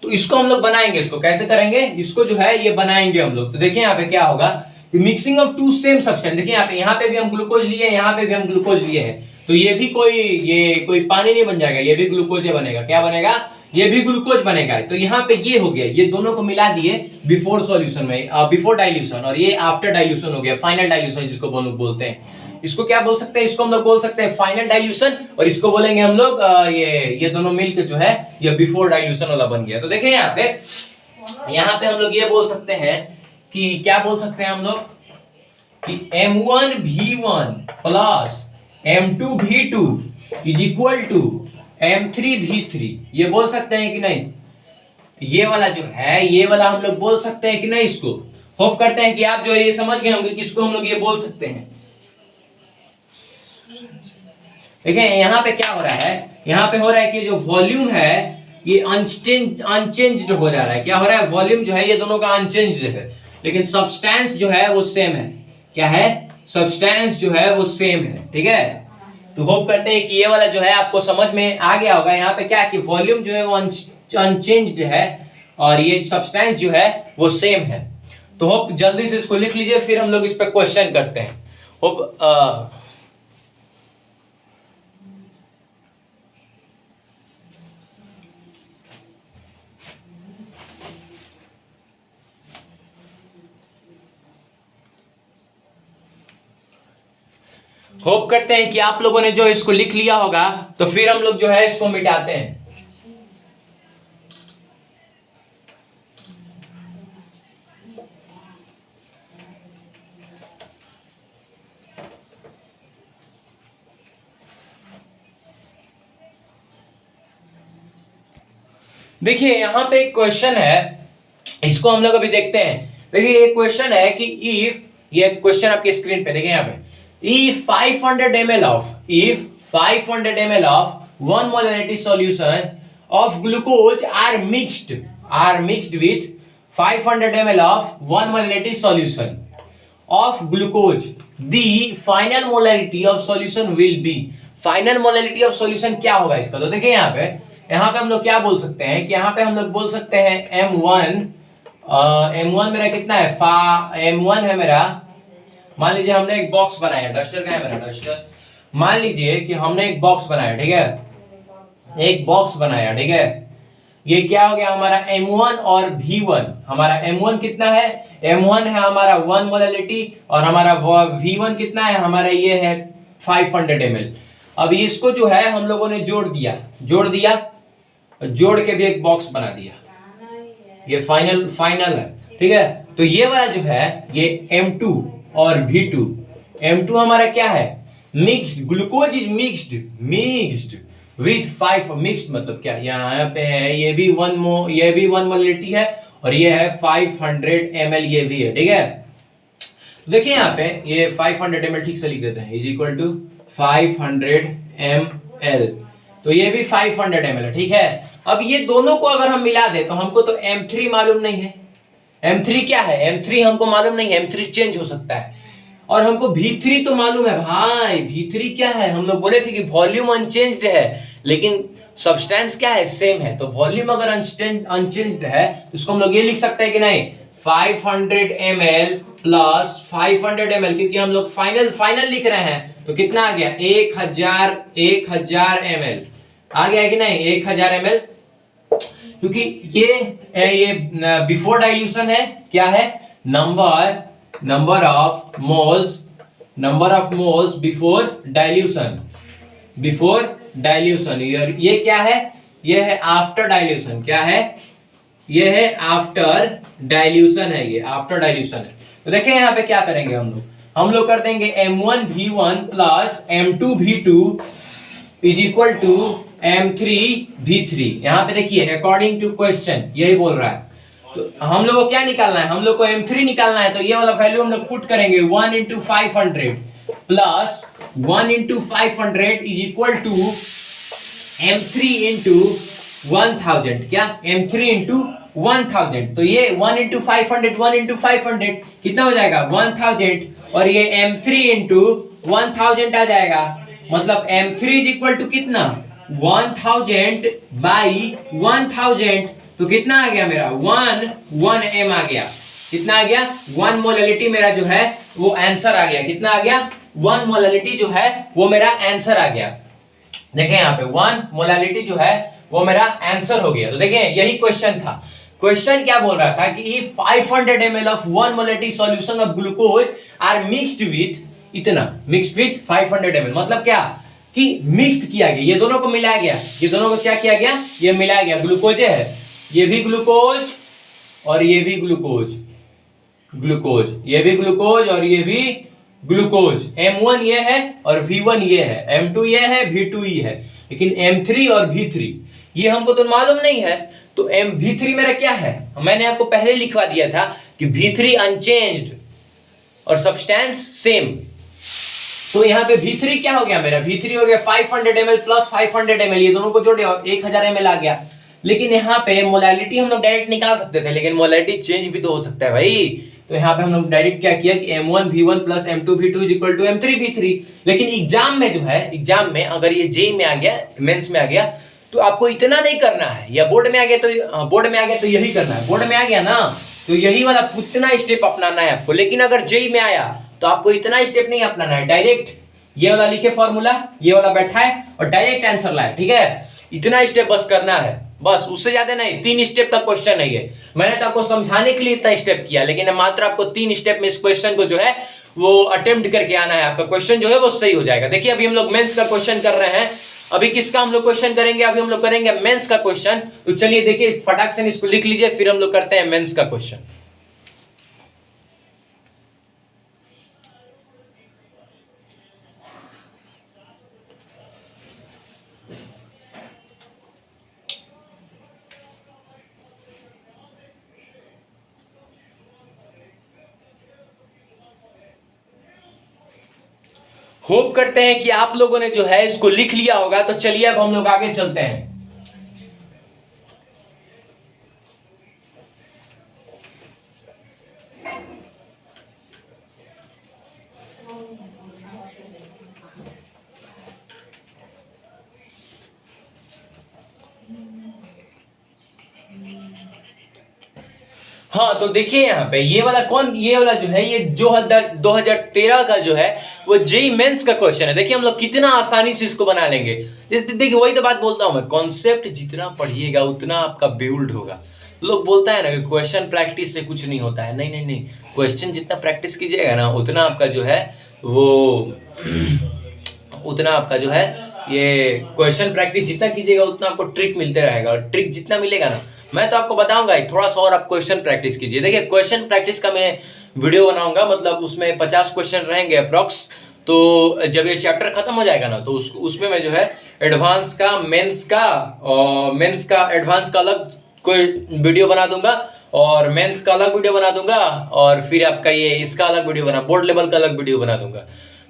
तो इसको हम लोग बनाएंगे, इसको कैसे करेंगे, इसको जो है ये बनाएंगे हम लोग। तो देखिए यहाँ पे क्या होगा, mixing of two same substance. देखिए यहाँ पे भी हम ग्लूकोज लिए, यहाँ पे भी हम ग्लूकोज लिए हैं। तो ये भी कोई पानी नहीं बन जाएगा, ये भी ग्लूकोज बनेगा। क्या बनेगा, ये भी ग्लूकोज बनेगा। तो यहाँ पे ये हो गया, ये दोनों को मिला दिए बिफोर सॉल्यूशन में, बिफोर डाइल्यूशन, और ये आफ्टर डाइल्यूशन हो गया, फाइनल डाइल्यूशन जिसको बोलते हैं। इसको क्या बोल सकते हैं, इसको हम लोग बोल सकते हैं फाइनल डाइल्यूशन, और इसको बोलेंगे हम लोग ये दोनों मिलकर जो है ये बिफोर डाइल्यूशन वाला बन गया। तो देखिए यहाँ पे हम लोग ये बोल सकते हैं कि क्या बोल सकते हैं हम लोग कि M1 V1 plus M2 V2 is equal to M3 V3। ये बोल सकते हैं कि नहीं, ये वाला जो है, ये वाला हम लोग बोल सकते हैं कि नहीं इसको। होप करते हैं कि आप जो है ये समझ गए होंगे कि इसको हम लोग ये बोल सकते हैं। देखिए यहाँ पे क्या हो रहा है, यहाँ पे हो रहा है कि जो वॉल्यूम है ये अनचेंज्ड हो जा रहा है। क्या हो रहा है, वॉल्यूम जो है ये दोनों का अनचेंज्ड है, लेकिन सब्सटेंस जो है वो सेम है। क्या है, सब्सटेंस जो है वो सेम है, ठीक है। तो होप करते हैं कि ये वाला जो है आपको समझ में आ गया होगा। यहाँ पे क्या है कि वॉल्यूम जो है वो अनचेंज्ड है और ये सब्सटेंस जो है वो सेम है। तो होप जल्दी से इसको लिख लीजिए, फिर हम लोग इस पे क्वेश्चन करते हैं। होप होप करते हैं कि आप लोगों ने जो इसको लिख लिया होगा, तो फिर हम लोग जो है इसको मिटाते हैं। देखिए यहां पे एक क्वेश्चन है, इसको हम लोग अभी देखते हैं। देखिए ये क्वेश्चन है कि इफ, ये क्वेश्चन आपके स्क्रीन पे देखिए यहाँ पे, if 500 ml of 1 molarity solution of glucose are mixed with 500 ml of 1 molarity solution of glucose, the final molarity of solution will be। Final molarity of solution क्या होगा इसका? तो देखिए यहाँ पे हम लोग क्या बोल सकते हैं कि यहाँ पे हम लोग बोल सकते हैं M1 मेरा कितना है, M1 है मेरा। मान लीजिए हमने एक बॉक्स बनाया, डस्टर का है मेरा डस्टर। मान लीजिए कि हमने एक बॉक्स बनाया, ठीक है, एक बॉक्स बनाया, ठीक है। ये क्या हो गया हमारा M1 और V1। हमारा M1 कितना है, M1 है हमारा 1 मोलैरिटी और हमारा V1 कितना है, हमारा ये है 500 ml। अब इसको जो है हम लोगों ने जोड़ दिया, जोड़ के भी एक बॉक्स बना दिया, ये फाइनल है, ठीक है। तो ये वाला जो है ये M2 और V2, M2 हमारा क्या है, mixed, glucose is mixed with 5, mixed मतलब क्या, यहाँ पे है ये भी 1 मोलैरिटी है और ये है 500 ml, ये भी है, ठीक है। देखिए यहाँ पे ये 500 ml ठीक से लिख देते हैं, इज इक्वल टू 500 ml, तो ये भी 500 ml है, ठीक है। अब ये दोनों को अगर हम मिला दे तो हमको तो M3 मालूम नहीं है। M3 क्या है, M3 हमको मालूम नहीं है, M3 चेंज हो सकता है। और हमको V3 तो मालूम है भाई, V3 क्या है, हम लोग बोले थे कि वॉल्यूम अनचेंज्ड है लेकिन सब्सटेंस क्या है, सेम है। तो वॉल्यूम अगर अनचेंज्ड है तो इसको हम लोग ये लिख सकते हैं कि नहीं, 500 ml प्लस 500 ml, क्योंकि हम लोग फाइनल लिख रहे हैं तो कितना आ गया, 1000 ml आ गया है कि नहीं, 1000 ml, क्योंकि ये बिफोर डाइल्यूशन है, क्या है, number of moles before dilution. ये क्या है, ये है आफ्टर डाइल्यूशन, क्या है, ये है आफ्टर डाइल्यूशन है, ये आफ्टर डाइल्यूशन है। तो देखिए यहाँ पे क्या करेंगे हम लोग कर देंगे M1 V1 plus M2 V2 is equal to M3 V3। यहाँ पे देखिए अकॉर्डिंग टू क्वेश्चन यही बोल रहा है, तो हम लोग को क्या निकालना है, हम लोग को M3 निकालना है। तो ये वाला वैल्यू हम लोग पुट करेंगे 1 into 500 plus 1 into 500 is equal to M3 into 1000, क्या, M3 into 1000। तो ये 1 into 500 कितना हो जाएगा, 1000, और ये M3 into 1000 आ जाएगा। मतलब M3 इज इक्वल टू कितना, 1000 बाई 1000, तो कितना आ गया मेरा 1 M आ गया। कितना आ गया, 1 मोलैरिटी मेरा जो है वो आंसर आ गया। कितना आ गया, 1 मोलैरिटी जो है वो मेरा आंसर आ गया। देखें यहाँ पे 1 मोलैरिटी जो है वो मेरा आंसर हो गया। तो देखें यही क्वेश्चन था। क्वेश्चन क्या बोल रहा था कि 500 ml of 1 molarity solution of glucose are mixed with 500 ml, मतलब क्या कि मिक्स्ड किया गया, ये दोनों को मिलाया गया, ये दोनों को क्या किया गया, ये मिलाया गया। ग्लूकोज है, ये भी ग्लूकोज और ये भी ग्लूकोज, ये भी ग्लूकोज और ये भी ग्लूकोज। M1 ये है और V1 ये है, M2 ये है, V2 ये है, लेकिन M3 और V3 ये हमको तो मालूम नहीं है। तो V3 मेरा क्या है, मैंने आपको पहले लिखवा दिया था कि V3 अनचेंज्ड और सब्सटेंस सेम। तो यहाँ पे V3 क्या हो गया मेरा, V3 हो गया 500 ml प्लस 500 ml, ये दोनों को जोड़े 1000 ml आ गया। लेकिन यहाँ पे मोलैरिटी हम लोग डायरेक्ट निकाल सकते थे, लेकिन मोलैरिटी चेंज भी तो हो सकता है भाई। तो यहाँ पे हम लोग डायरेक्ट क्या किया कि m1 v1 plus m2 v2 is equal to m3 v3। लेकिन एग्जाम में जो है, एग्जाम में अगर ये जे में आ गया, मेंस में आ गया, तो आपको इतना नहीं करना है, या बोर्ड में आ गया तो यही करना है। बोर्ड में आ गया ना तो यही वाला उतना स्टेप अपनाना है आपको। लेकिन अगर जेई में आया तो आपको इतना स्टेप नहीं अपनाना है, डायरेक्ट ये वाला लिखे फॉर्मूला, ये वाला बैठाए और डायरेक्ट आंसर लाए, ठीक है। इतना स्टेप बस करना है, बस, उससे ज्यादा नहीं। 3 स्टेप का क्वेश्चन है ये, मैंने तो आपको समझाने के लिए इतना स्टेप किया, लेकिन मात्र आपको 3 स्टेप में इस क्वेश्चन को जो है वो अटेम्प्ट करके आना है। आपका क्वेश्चन जो है वो सही हो जाएगा। देखिए अभी हम लोग मेंस का क्वेश्चन कर रहे हैं। अभी किसका हम लोग क्वेश्चन करेंगे? अभी हम लोग करेंगे मेंस का क्वेश्चन। तो चलिए देखिए, फटाक से इसको लिख लीजिए, फिर हम लोग करते हैं मेंस का क्वेश्चन। होप करते हैं कि आप लोगों ने जो है इसको लिख लिया होगा। तो चलिए अब हम लोग आगे चलते हैं। हाँ तो देखिए यहाँ पे ये वाला जो है, ये जो 2013 का जो है वो जेई मेंस का क्वेश्चन है। देखिए हम लोग कितना आसानी से इसको बना लेंगे। देखिए वही तो बात बोलता हूं मैं, कॉन्सेप्ट जितना पढ़िएगा उतना आपका बिल्ड होगा। लोग बोलता है ना कि क्वेश्चन प्रैक्टिस से कुछ नहीं होता है। नहीं, क्वेश्चन जितना प्रैक्टिस कीजिएगा ना उतना आपका जो है वो उतना आपका जो है ये क्वेश्चन प्रैक्टिस जितना कीजिएगा उतना आपको ट्रिक मिलते रहेगा। और ट्रिक जितना मिलेगा ना, मैं तो आपको बताऊंगा थोड़ा सा और आप क्वेश्चन प्रैक्टिस कीजिए। देखिए क्वेश्चन प्रैक्टिस का मैं वीडियो बनाऊंगा, मतलब उसमें 50 क्वेश्चन रहेंगे अप्रॉक्स। तो जब ये चैप्टर खत्म हो जाएगा ना तो उसमें मैं जो है एडवांस का, मेंस का एडवांस का अलग कोई वीडियो बना दूंगा, और मेंस का अलग वीडियो बना दूंगा, और फिर आपका ये इसका अलग वीडियो बोर्ड लेवल का अलग वीडियो बना दूंगा।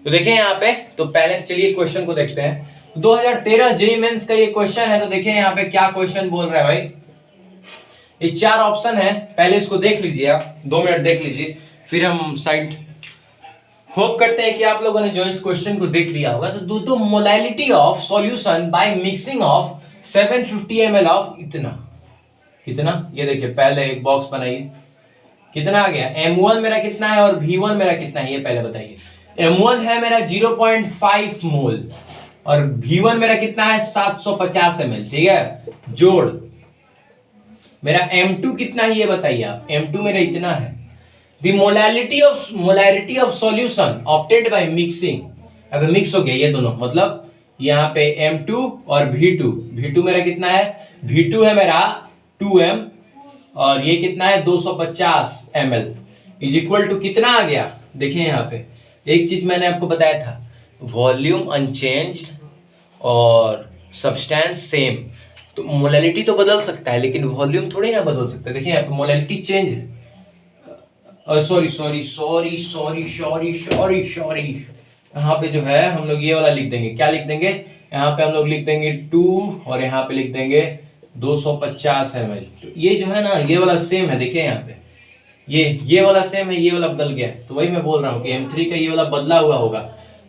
तो देखिए यहाँ पे, तो पहले चलिए क्वेश्चन को देखते हैं। 2013 जेईई मेंस का ये क्वेश्चन है। तो देखिए यहाँ पे क्या क्वेश्चन बोल रहा है भाई। ये 4 ऑप्शन है, पहले इसको देख लीजिए आप, 2 मिनट देख लीजिए, फिर हम साइड। होप करते हैं कि आप लोगों ने जो इस क्वेश्चन को देख लिया होगा। तो दो molality of solution by mixing of 750 ml of कितना, ये देखिए पहले एक बॉक्स बनाइए, कितना आ गया, m1 मेरा कितना है और v1 मेरा कितना है, ये पहले बताइए। m1 है मेरा 0.5 मोल और v1 मेरा कितना है 750 ml, ठीक है। जोड़ मेरा m2 कितना है ये बताइए आप, m2 मेरा इतना है। The molarity of solution obtained by mixing, अगर मिक्स हो गया ये दोनों, मतलब यहाँ पे m2 और v2 मेरा कितना है, v2 है मेरा 2m और ये कितना है 250 ml इज इक्वल टू कितना आ गया। देखिए यहाँ पे एक चीज मैंने आपको बताया था, वॉल्यूम अनचेंज्ड और सब्सटेंस सेम। तो मोलैलिटी तो बदल सकता है लेकिन वॉल्यूम थोड़ी ना बदल सकता है। देखिए यहाँ पे मोलैलिटी चेंज है, सॉरी, यहाँ पे जो है हम लोग ये वाला लिख देंगे, क्या लिख देंगे, यहाँ पे हम लोग लिख देंगे 2 और यहाँ पे लिख देंगे 250 ml। तो ये जो है ना ये वाला सेम है। देखिए यहाँ पे ये वाला सेम है, ये वाला बदल गया है। तो वही मैं बोल रहा हूँ कि M3 का ये वाला बदला हुआ होगा।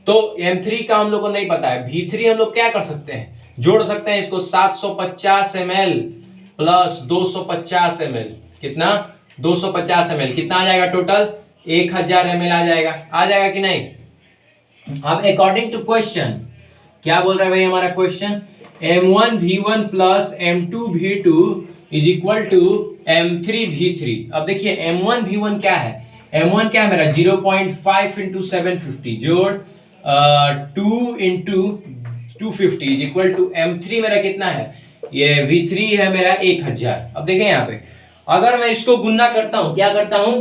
तो M3 का हम लोग को नहीं पता है, V3 हम लोग क्या कर सकते हैं, जोड़ सकते हैं इसको, 750 ml प्लस 250 ml, कितना 250 ml, कितना आ जाएगा टोटल 1000 ml आ जाएगा कि नहीं। अब अकॉर्डिंग टू क्वेश्चन क्या बोल रहा है भाई हमारा question, m1 v1 plus m2 v2 is equal to m3 v3। अब देखिए m1 v1 क्या है, m1 क्या है मेरा 0.5 इंटू 750 जोड़ 2 into 250 is equal to m3 मेरा कितना है, ये v3 है मेरा 1000। अब देखिए यहाँ पे अगर मैं इसको गुणा करता हूं, क्या करता हूं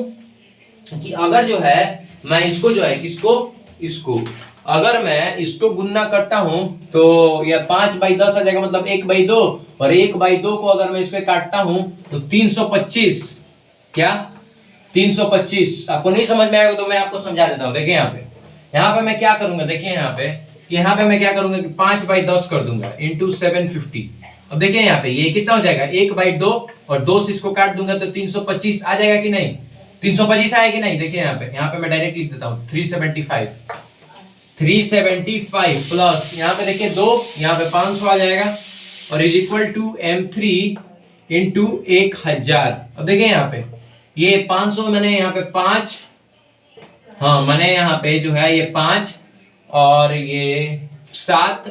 कि अगर जो है मैं इसको जो है इसको अगर मैं इसको गुणा करता हूं तो यह 5/10 आ जाएगा, मतलब 1/2, और 1/2 को अगर मैं इसमें काटता हूं तो 325, क्या 325। आपको नहीं समझ में आएगा तो मैं आपको समझा देता हूं। देखिए यहाँ पे मैं क्या करूंगा, देखिए यहाँ पे मैं क्या करूंगा कि 5/10 कर दूंगा इंटू 750। अब देखिए यहाँ पे ये कितना हो जाएगा 1/2 और 2 से इसको काट दूंगा तो 325 आ जाएगा कि नहीं, 325 आया कि नहीं, देखिए यहाँ पे मैं डायरेक्ट लिख देता हूँ 375 प्लस यहाँ पे देखिए 2, यहाँ पे 500 आ जाएगा और is equal to M3 into 1000। अब देखिए यहाँ पे ये 500 मैंने यहाँ पे 5, हाँ मैंने यहाँ पे जो है ये 5 और ये 7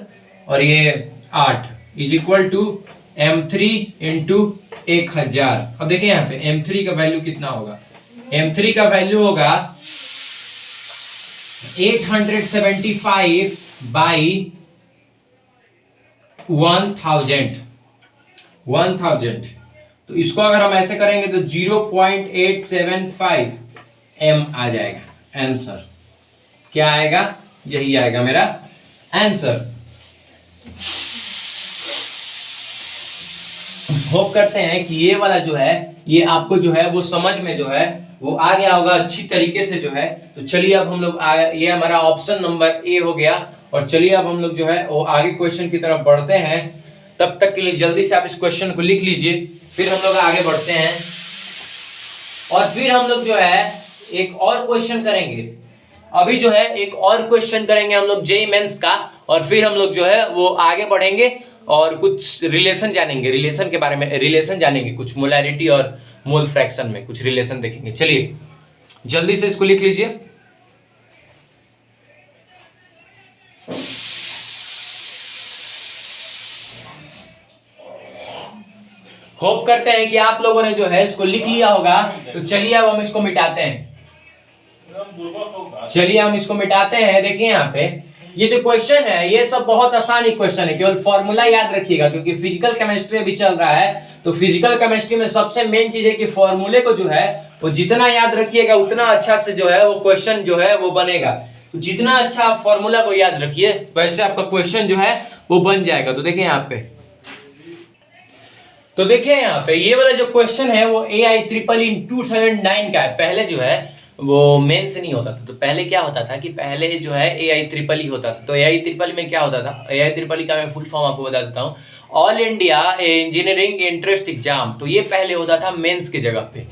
और ये 8 is equal to M3 into 1000। अब देखिए यहाँ पे M3 का वैल्यू कितना होगा, M3 का वैल्यू होगा 875 बाई 1000। तो इसको अगर हम ऐसे करेंगे तो 0.875 M आ जाएगा आंसर। क्या आएगा, यही आएगा मेरा आंसर। होप करते हैं कि ये वाला जो है ये आपको जो है वो समझ में जो है वो आ गया होगा अच्छी तरीके से जो है। तो चलिए अब हम लोग ये हमारा ऑप्शन नंबर ए हो गया और चलिए अब हम लोग जो है वो आगे क्वेश्चन की तरफ बढ़ते हैं। तब तक के लिए जल्दी से आप इस क्वेश्चन को लिख लीजिए, फिर हम लोग आगे बढ़ते हैं और फिर हम लोग जो है एक और क्वेश्चन करेंगे। अभी जो है एक और क्वेश्चन करेंगे हम लोग जेईई मेंस का और फिर हम लोग जो है वो आगे बढ़ेंगे और कुछ रिलेशन जानेंगे, रिलेशन के बारे में रिलेशन जानेंगे, कुछ मोलैरिटी और मोल फ्रैक्शन में कुछ रिलेशन देखेंगे। चलिए जल्दी से इसको लिख लीजिए। होप करते हैं कि आप लोगों ने जो है इसको लिख लिया होगा। तो चलिए अब हम इसको मिटाते हैं, चलिए हम इसको मिटाते हैं। देखिए यहाँ पे ये जो क्वेश्चन है ये सब बहुत आसान ही क्वेश्चन है, केवल फॉर्मूला याद रखिएगा क्योंकि फिजिकल केमिस्ट्री अभी चल रहा है। तो फिजिकल केमिस्ट्री में सबसे मेन चीज है कि फॉर्मूले को जो है वो जितना याद रखिएगा उतना अच्छा से जो है वो क्वेश्चन जो है वो बनेगा। तो जितना अच्छा आप फॉर्मूला को याद रखिए वैसे आपका क्वेश्चन जो है वो बन जाएगा। तो देखिए यहाँ पे, तो देखिए यहाँ पे ये वाला जो क्वेश्चन है वो AIEEE 2009 का है। पहले जो है वो मेन से नहीं होता था। तो पहले क्या होता था कि पहले जो है AIEEE होता था। तो AIEEE में क्या होता था, AIEEE का मैं फुल फॉर्म आपको बता देता हूँ, all India engineering entrance exam. तो ये पहले होता था मेंस की जगह पे।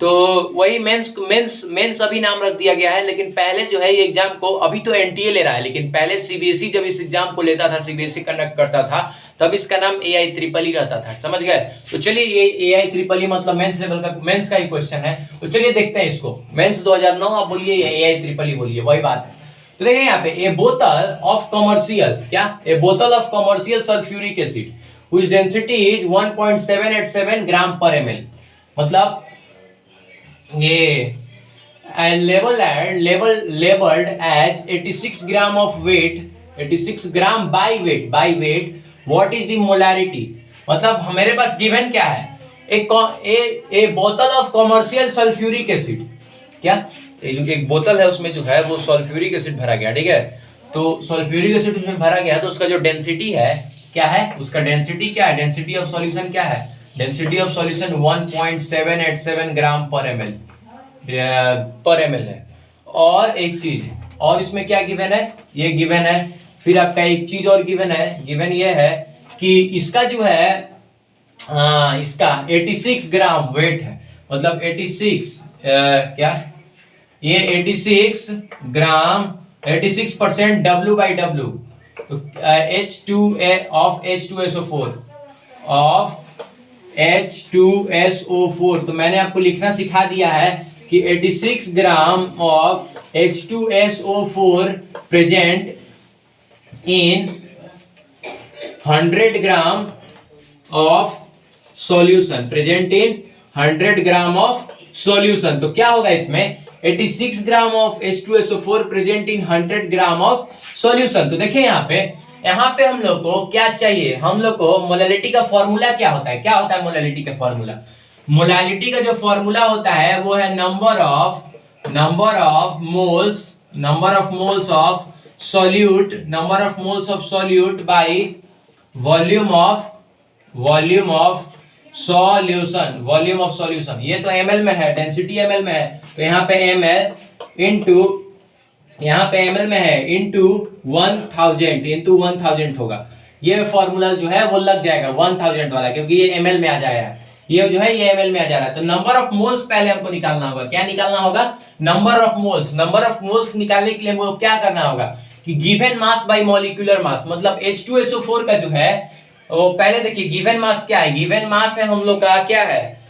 तो वही मेंस अभी नाम रख दिया गया है, लेकिन पहले जो है ये एग्जाम को अभी तो NTA ले रहा है, लेकिन पहले CBSE जब इस एग्जाम को लेता था, CBSE कंडक्ट करता था, तब इसका नाम AIEEE रहता था। समझ गए। तो चलिए ये AIEEE मतलब मेंस लेवल का, मेंस का ही क्वेश्चन है। तो चलिए देखते हैं इसको। मेंस 2009 आप बोलिए या AIEEE बोलिए, वही बात है। तो देखिए यहाँ पे ए बोतल ऑफ कमर्शियल, क्या ए बोतल of commercial sulphuric acid which density is 1.787 gram पर ml। मतलब ये labeled as 86 gram of weight, 86 gram by weight, what is the molarity। मतलब हमारे पास गिवन क्या है, एक बोतल ऑफ कमर्शियल सल्फ्यूरिक एसिड, क्या एक बोतल है उसमें जो है वो सल्फ्यूरिक एसिड भरा गया, ठीक है। तो सल्फ्यूरिक एसिड उसमें भरा गया तो उसका जो डेंसिटी है क्या है, उसका डेंसिटी क्या है, डेंसिटी ऑफ सॉल्यूशन क्या है, डेंसिटी ऑफ सॉल्यूशन 1.787 ग्राम पर ml है। और एक चीज और इसमें क्या गिवन है, ये गिवन है। फिर आपका एक चीज और गिवन है, गिवन ये है कि इसका जो है इसका 86 ग्राम वेट है। मतलब 86 क्या ये 86 ग्राम 86% W/W। तो H2SO4 तो मैंने आपको लिखना सिखा दिया है कि 86 gram of H2SO4 present in 100 gram of solution, present in 100 gram of solution. तो क्या होगा इसमें 86 gram of H2SO4 present in 100 gram of solution. तो देखिए यहाँ पे हम लोग को क्या चाहिए, हम लोग को मोलैलिटी का फॉर्मूला क्या होता है, क्या होता है मोलैलिटी का फॉर्मूला। मोलैलिटी का जो फॉर्मूला होता है वो है number of moles of solute by volume of solution. ये तो ml में है, डेंसिटी ml में है, तो यहाँ पे ml में है इंटू 1000 होगा। ये फॉर्मूला जो है वो लग जाएगा 1000 वाला, क्योंकि ये ml में आ जाएगा। ये जो है ये ml में आ जा रहा है। तो नंबर ऑफ मोल्स पहले हमको निकालना होगा। क्या निकालना होगा? Number of moles. Number of moles निकालने के लिए हमको क्या करना होगा कि गिवन मास बाय मॉलिक्यूलर मास, मतलब H2SO4 का जो है वो पहले देखिए गिवन मास क्या है। गिवन मास है हम लोग का क्या है,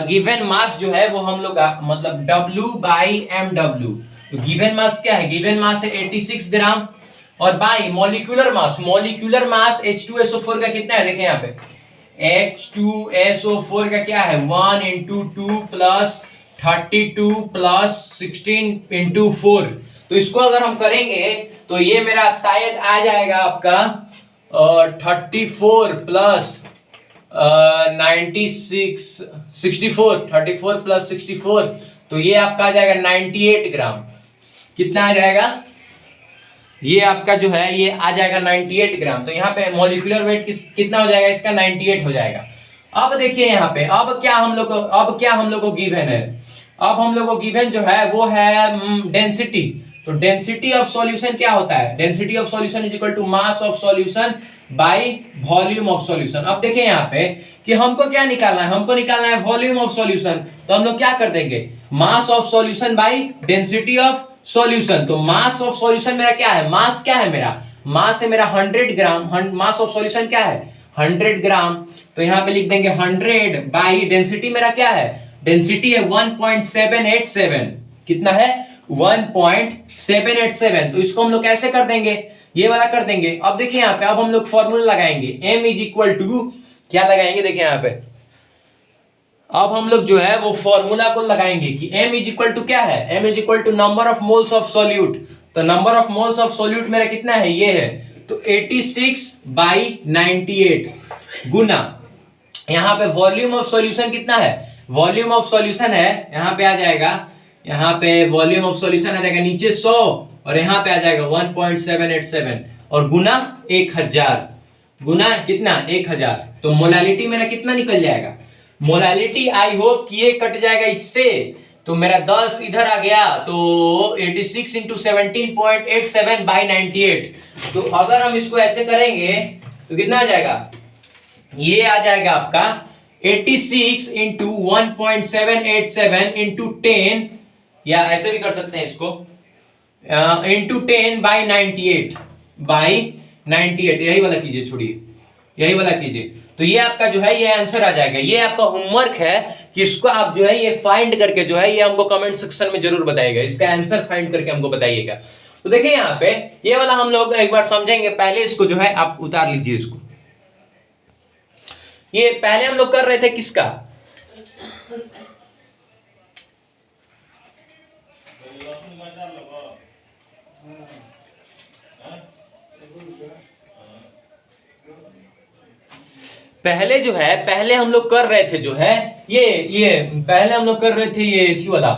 गिवन मास जो है वो हम लोग का मतलब W/mW। तो गिवन मास क्या है? गिवन मास है 86 ग्राम और बाय मॉलिक्यूलर मास, मॉलिक्यूलर मास H2SO4 का कितना है? देखें यहाँ पे H2SO4 का क्या है 1 × 2 + 32 + 16 × 4। तो इसको अगर हम करेंगे तो ये मेरा शायद आ जाएगा आपका 34 + 96 64, 34 + 64, तो ये आपका आ जाएगा 98 ग्राम। कितना आ जाएगा? ये आपका जो है ये आ जाएगा 98 ग्राम। तो यहाँ पे मॉलिक्यूलर वेट कितना हो जाएगा इसका? 98 हो जाएगा। अब देखिए यहाँ पे अब क्या हम लोग को गिवन है? अब हम लोग को गिवन जो है वो है डेंसिटी। तो डेंसिटी ऑफ सॉल्यूशन क्या होता है? Density of solution is equal to mass of solution by volume of solution. अब देखिए यहाँ पे कि हमको क्या निकालना है? हमको निकालना है वॉल्यूम ऑफ सॉल्यूशन। तो हम लोग क्या कर देंगे? मास of solution by density of solution. तो मास ऑफ सॉल्यूशन मेरा क्या है? मास क्या है मेरा? मास है मेरा 100 ग्राम। मास ऑफ सॉल्यूशन क्या है? 100 ग्राम। तो यहाँ पे लिख देंगे 100 बाय डेंसिटी मेरा क्या है? डेंसिटी है 1.787। कितना है? 1.787। तो इसको हम लोग कैसे कर देंगे? ये वाला कर देंगे। अब देखिए यहाँ पे अब हम लोग फॉर्मूला लगाएंगे m इज इक्वल टू क्या लगाएंगे? देखिए यहाँ पे अब हम लोग जो है वो फॉर्मूला को लगाएंगे कि m इज इक्वल टू क्या है? m is equal to number of moles of solute. तो number of moles of solute मेरा कितना है? ये है। तो 86/98 गुना यहाँ पे वॉल्यूम ऑफ सॉल्यूशन कितना है? वॉल्यूम ऑफ सॉल्यूशन है यहाँ पे आ जाएगा, यहाँ पे वॉल्यूम ऑफ सॉल्यूशन आ जाएगा नीचे 100 और यहाँ पे आ जाएगा 1.787 और गुना 1000। गुना कितना? 1000। तो मोलालिटी मेरा कितना निकल जाएगा? मोलालिटी आई होप कि ये कट जाएगा इससे, तो मेरा 10 इधर आ गया। तो 86 × 17.87/98। तो अगर हम इसको ऐसे करेंगे तो कितना आ जाएगा? ये आ जाएगा आपका 86 × 1.787 × 10, या ऐसे भी कर सकते हैं इसको × 10/98 यही वाला कीजिए, छोड़िए यही वाला कीजिए। तो ये आपका जो है ये आंसर आ जाएगा। ये आपका होमवर्क है कि इसको आप जो है ये फाइंड करके जो है ये हमको कमेंट सेक्शन में जरूर बताइएगा। इसका आंसर फाइंड करके हमको बताइएगा। तो देखिए यहाँ पे ये वाला हम लोग एक बार समझेंगे। पहले इसको जो है आप उतार लीजिए इसको। ये पहले हम लोग कर रहे थे किसका? पहले जो है पहले हम लोग कर रहे थे जो है ये पहले हम लोग कर रहे थे ये थी वाला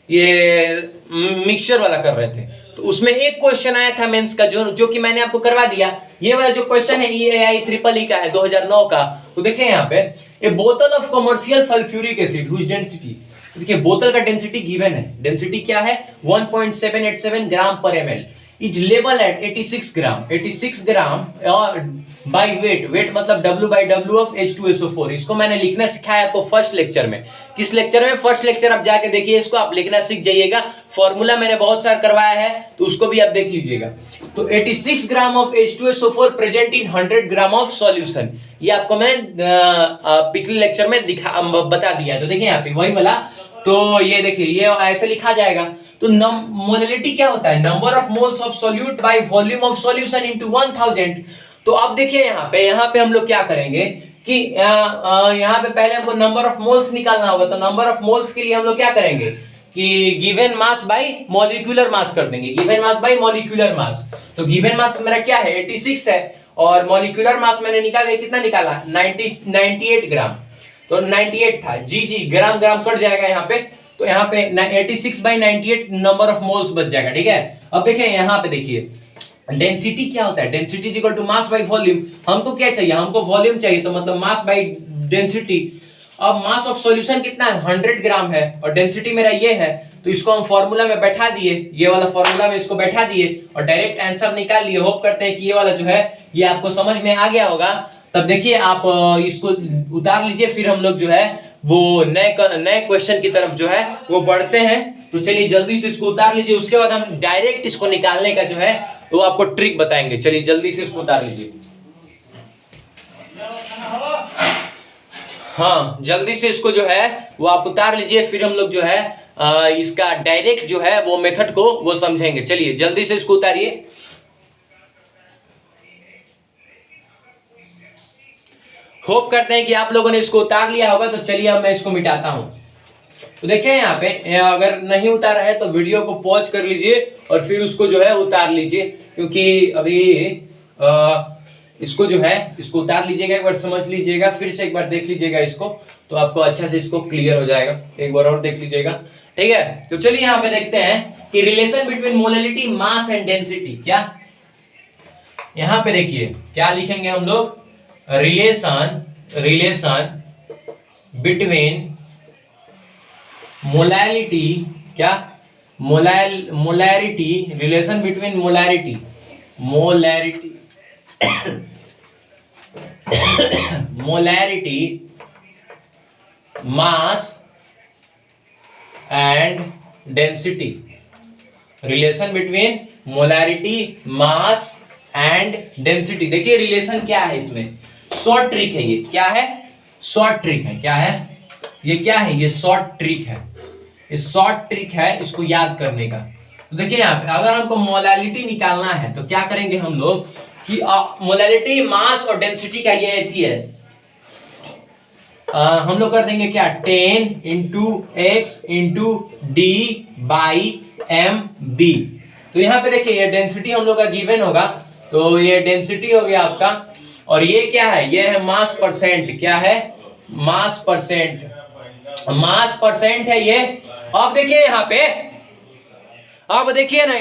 ये मिक्सचर वाला कर रहे थे। तो उसमें एक क्वेश्चन आया था मेंस का जो कि मैंने आपको करवा दिया। ये वाला जो क्वेश्चन है EAI का है 2009 का। तो देखें यहाँ पे ए बोतल of commercial sulphuric acid whose density, देखिए बोतल का डेंसिटी गिवन है। डेंसिटी क्या है? 1.787 ग्राम पर ml is label at 86 gram. 86 gram by weight मतलब W/W ऑफ H2SO4। इसको मैंने लिखना सिखाया आपको फर्स्ट लेक्चर में। किस लेक्चर में? First lecture. आप जाके देखिए इसको, आप लिखना सीख जाइएगा। फॉर्मूला मैंने बहुत सारा करवाया है तो उसको भी आप देख लीजिएगा। तो 86 gram of H2SO4 present in 100 gram of solution. ये आपको मैं पिछले लेक्चर में बता दिया। तो देखिए यहाँ पे वही वाला। तो ये देखिए ये ऐसे लिखा जाएगा। तो मोलालिटी क्या होता है? Number of moles of solute by volume of solution into 1000। तो अब देखिए यहाँ पे हम लोग क्या करेंगे कि यहाँ पे पहले हमको नंबर ऑफ मोल्स निकालना होगा। तो नंबर ऑफ मोल्स के लिए हम लोग क्या करेंगे कि गिवन मास बाय मॉलिक्यूलर मास कर देंगे। गिवन मास बाय मॉलिक्यूलर मास। तो गिवन मास मेरा क्या है? 86 है और मॉलिक्यूलर मास मैंने निकाला, कितना निकाला? 98 ग्राम। तो 98 था जी ग्राम कट जाएगा यहाँ पे। तो यहाँ पे 86/98 नंबर ऑफ मोल्स बच जाएगा। ठीक है। अब देखिए यहाँ पे देखिए डेंसिटी क्या होता है? Density equal to mass by volume. हमको क्या चाहिए? हमको वॉल्यूम चाहिए, तो मतलब मास बाय डेंसिटी। अब मास ऑफ सॉल्यूशन कितना है? 100 ग्राम है और डेंसिटी मेरा ये है। तो इसको हम फॉर्मूला में बैठा दिए, ये वाला फॉर्मूला में इसको बैठा दिए और डायरेक्ट आंसर निकाल लिए। होप करते हैं कि ये वाला जो है ये आपको समझ में आ गया होगा। तब देखिए आप इसको उतार लीजिए, फिर हम लोग जो है वो नए क्वेश्चन की तरफ जो है वो बढ़ते हैं। तो चलिए जल्दी से इसको उतार लीजिए, उसके बाद हम डायरेक्ट इसको निकालने का जो है वो आपको ट्रिक बताएंगे। चलिए जल्दी से इसको उतार लीजिए। हाँ, जल्दी से इसको जो है वो आप उतार लीजिए, फिर हम लोग जो है इसका डायरेक्ट जो है वो मेथड को वो समझेंगे। चलिए जल्दी से इसको उतारिए। होप करते हैं कि आप लोगों ने इसको उतार लिया होगा। तो चलिए अब मैं इसको मिटाता हूं। तो देखिए यहाँ पे अगर नहीं उतारा है तो वीडियो को पॉज कर लीजिए और फिर उसको जो है उतार लीजिए, क्योंकि अभी इसको जो है इसको उतार लीजिएगा, एक बार समझ लीजिएगा, फिर से एक बार देख लीजिएगा इसको, तो आपको अच्छा से इसको क्लियर हो जाएगा। एक बार और देख लीजिएगा, ठीक है। तो चलिए यहाँ पे देखते हैं कि relation between molality, mass and density क्या। यहाँ पे देखिए क्या लिखेंगे हम लोग, रिलेशन बिटवीन मोलैलिटी, क्या molarity, relation between molarity molarity, mass and density. Relation between molarity, mass and density. देखिए रिलेशन क्या है इसमें, शॉर्ट ट्रिक है ये। क्या है? शॉर्ट ट्रिक है। क्या है ये? क्या है ये? शॉर्ट ट्रिक है। ये शॉर्ट ट्रिक है इसको याद करने का। तो देखिए यहाँ पे अगर हमको मोलैलिटी निकालना है तो क्या करेंगे हम लोग कि मोलैलिटी, मास और डेंसिटी का ये थी है, हम लोग कर देंगे क्या, 10 into X into D by M B. तो यहाँ पे देखिए ये डेंसिटी हम लोग का गिवन होगा, तो ये डेंसिटी हो गया आपका, और ये क्या है, ये है मास परसेंट। क्या है? मास परसेंट। मास परसेंट है ये। अब देखिए यहाँ पे, अब देखिए ना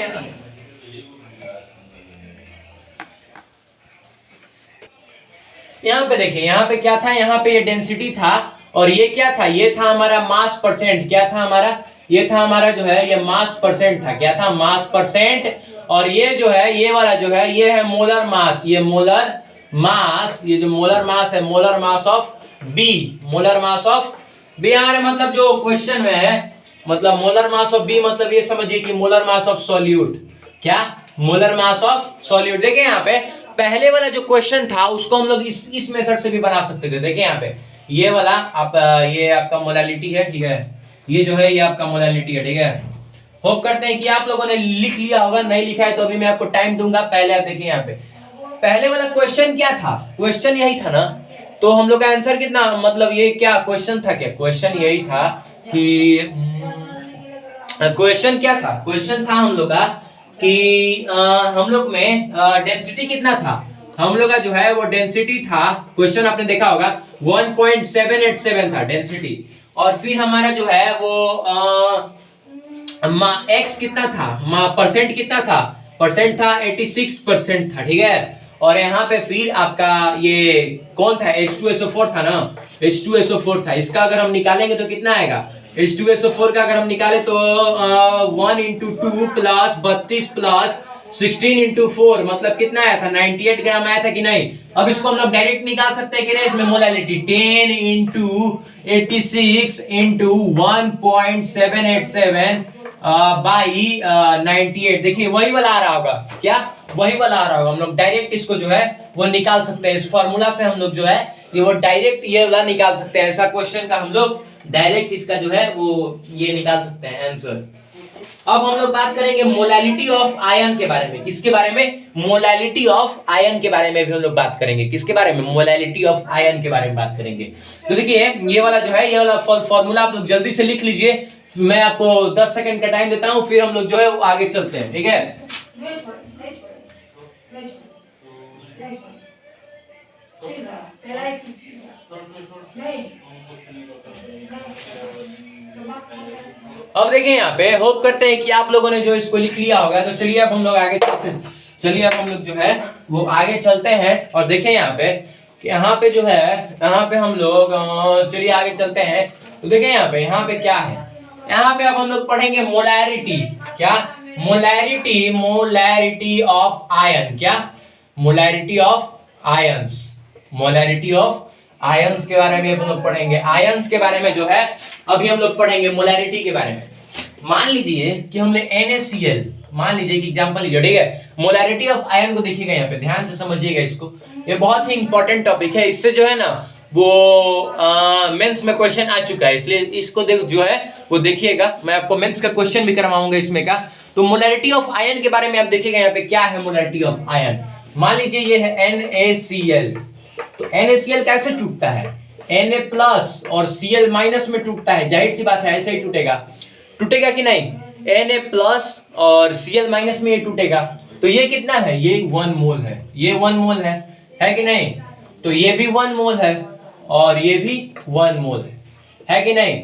यहाँ पे देखिए, यहाँ पे क्या था, यहाँ पे ये डेंसिटी था, और ये क्या था, ये था हमारा मास परसेंट। क्या था हमारा? ये था हमारा जो है ये मास परसेंट था। क्या था? मास परसेंट। और ये जो है ये वाला जो है ये है मोलर मास। ये मोलर मास, ये जो मोलर मास है, molar mass of B, molar mass of B. यार मतलब जो क्वेश्चन में है, मतलब मोलर मास ऑफ बी, मतलब ये समझिए कि मोलर मास ऑफ सॉल्यूट। क्या? Molar mass of solute. देखिए यहाँ पे पहले वाला जो क्वेश्चन था उसको हम लोग इस मेथड से भी बना सकते थे। देखिए यहाँ पे ये वाला आप ये आपका मोलैलिटी है, ठीक है, ये जो है ये आपका मोलैलिटी है, ठीक है। होप करते हैं कि आप लोगों ने लिख लिया होगा, नहीं लिखा है तो अभी मैं आपको टाइम दूंगा। पहले आप देखिए यहाँ पे पहले वाला क्वेश्चन क्या था, क्वेश्चन यही था ना, तो हम लोग का आंसर कितना, मतलब ये क्या क्वेश्चन था, क्या क्वेश्चन यही था कि क्वेश्चन क्या था, क्वेश्चन था हम लोग का कि हम लोग में डेंसिटी कितना था, हम लोग का जो है वो डेंसिटी था, क्वेश्चन आपने देखा होगा 1.787 था डेंसिटी, और फिर हमारा जो है वो एक्स कितना था, परसेंट कितना था, परसेंट था 86% था, ठीक है। और यहाँ पे फिर आपका ये कौन था, H2SO4 था ना, H2SO4 था। इसका अगर हम निकालेंगे तो कितना आएगा, H2SO4 का अगर हम निकाले तो 1 इंटू 2 प्लस 32 प्लस 16 इंटू 4 मतलब कितना आया था, 98 ग्राम आया था कि नहीं। अब इसको हम लोग डायरेक्ट निकाल सकते हैं कि नहीं, इसमें मोलैलिटी 10 इंटू 86 इंटू 1.787 बाई 98। देखिए वही वाला आ रहा होगा, क्या वही वाला आ रहा होगा। हम लोग डायरेक्ट इसको जो है वो निकाल सकते हैं, इस फॉर्मूला से हम लोग जो है ये वो डायरेक्ट ये वाला निकाल सकते हैं। ऐसा क्वेश्चन का हम लोग डायरेक्ट इसका जो है वो ये निकाल सकते हैं आंसर। अब हम लोग बात करेंगे मोलैलिटी ऑफ आयन के बारे में। किसके बारे में? मोलैलिटी ऑफ आयन के बारे में भी हम लोग बात करेंगे। किसके बारे में? मोलैलिटी ऑफ आयन के बारे में बात करेंगे। तो देखिए ये वाला जो है ये वाला फॉर्मूला आप लोग जल्दी से लिख लीजिए, मैं आपको 10 सेकंड का टाइम देता हूं, फिर हम लोग जो है वो आगे चलते हैं, ठीक है। अब देखिए यहाँ पे होप करते हैं कि आप लोगों ने जो इसको लिख लिया होगा। तो चलिए अब हम लोग आगे चलते हैं, चलिए अब हम लोग जो है वो आगे चलते हैं। और देखिए यहाँ पे यहाँ पे जो है यहाँ पे हम लोग चलिए आगे चलते हैं। तो देखिए यहाँ पे क्या है, यहाँ पे अब हम लोग पढ़ेंगे मोलैरिटी। क्या? Molarity of ion. क्या? Molarity of ions. Molarity of ions के बारे में हम लोग पढ़ेंगे। आयंस के बारे में जो है अभी हम लोग पढ़ेंगे मोलैरिटी के बारे में। मान लीजिए कि हमने NaCl, मान लीजिए कि एग्जांपल लीजिए, ठीक है। मोलैरिटी ऑफ आयन को देखिएगा, यहाँ पे ध्यान से समझिएगा इसको, ये बहुत ही इंपॉर्टेंट टॉपिक है। इससे जो है ना वो मेंस में क्वेश्चन आ चुका है, इसलिए इसको जो है वो देखिएगा। मैं आपको मेंस का क्वेश्चन भी करवाऊंगा इसमें का। तो मोलैरिटी ऑफ आयन के बारे में आप देखिएगा यहाँ पे क्या है मोलैरिटी ऑफ आयन। मान लीजिए ये है NaCl, तो NaCl कैसे टूटता है? Na प्लस और Cl माइनस में टूटता है, जाहिर सी बात है ऐसे ही टूटेगा। टूटेगा कि नहीं? Na प्लस और Cl माइनस में ये टूटेगा। तो ये कितना है? ये 1 मोल है, ये 1 मोल है कि नहीं? तो ये भी 1 मोल है और ये भी 1 मोल है कि नहीं?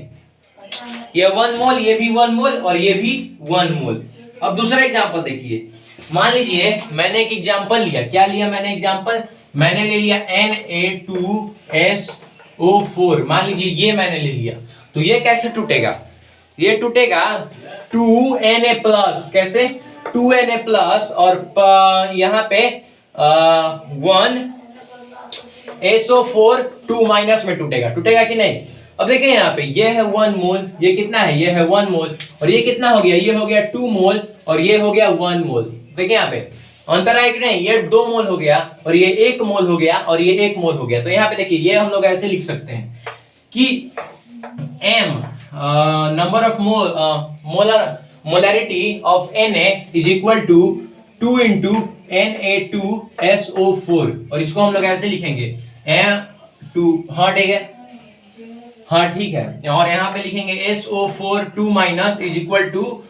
ये 1 मोल, ये भी 1 मोल और ये भी 1 मोल। अब दूसरा एग्जांपल देखिए। मान लीजिए मैंने एक एग्जांपल लिया, क्या लिया मैंने एग्जांपल? मैंने ले लिया Na2SO4, मान लीजिए ये मैंने ले लिया। तो ये कैसे टूटेगा? ये टूटेगा 2Na प्लस, कैसे? 2Na प्लस और यहाँ पे 1SO4 2 माइनस में टूटेगा। टूटेगा कि नहीं? अब देखिए यहाँ पे ये है 1 मोल, ये कितना है? ये है 1 मोल और ये कितना हो गया? ये हो गया 2 मोल और ये हो गया 1 मोल। देखिए यहाँ पे अंतर है कि नहीं? ये 2 मोल हो गया और ये 1 मोल हो गया और ये 1 मोल हो गया। तो यहाँ पे देखिए ये हम लोग ऐसे लिख सकते हैं कि M number of molarity of Na is equal to 2 into Na2SO4, और इसको हम लोग ऐसे लिखेंगे M2, हाँ ठीक है, हाँ ठीक है। और यहाँ पे लिखेंगे SO4 2 minus is equal to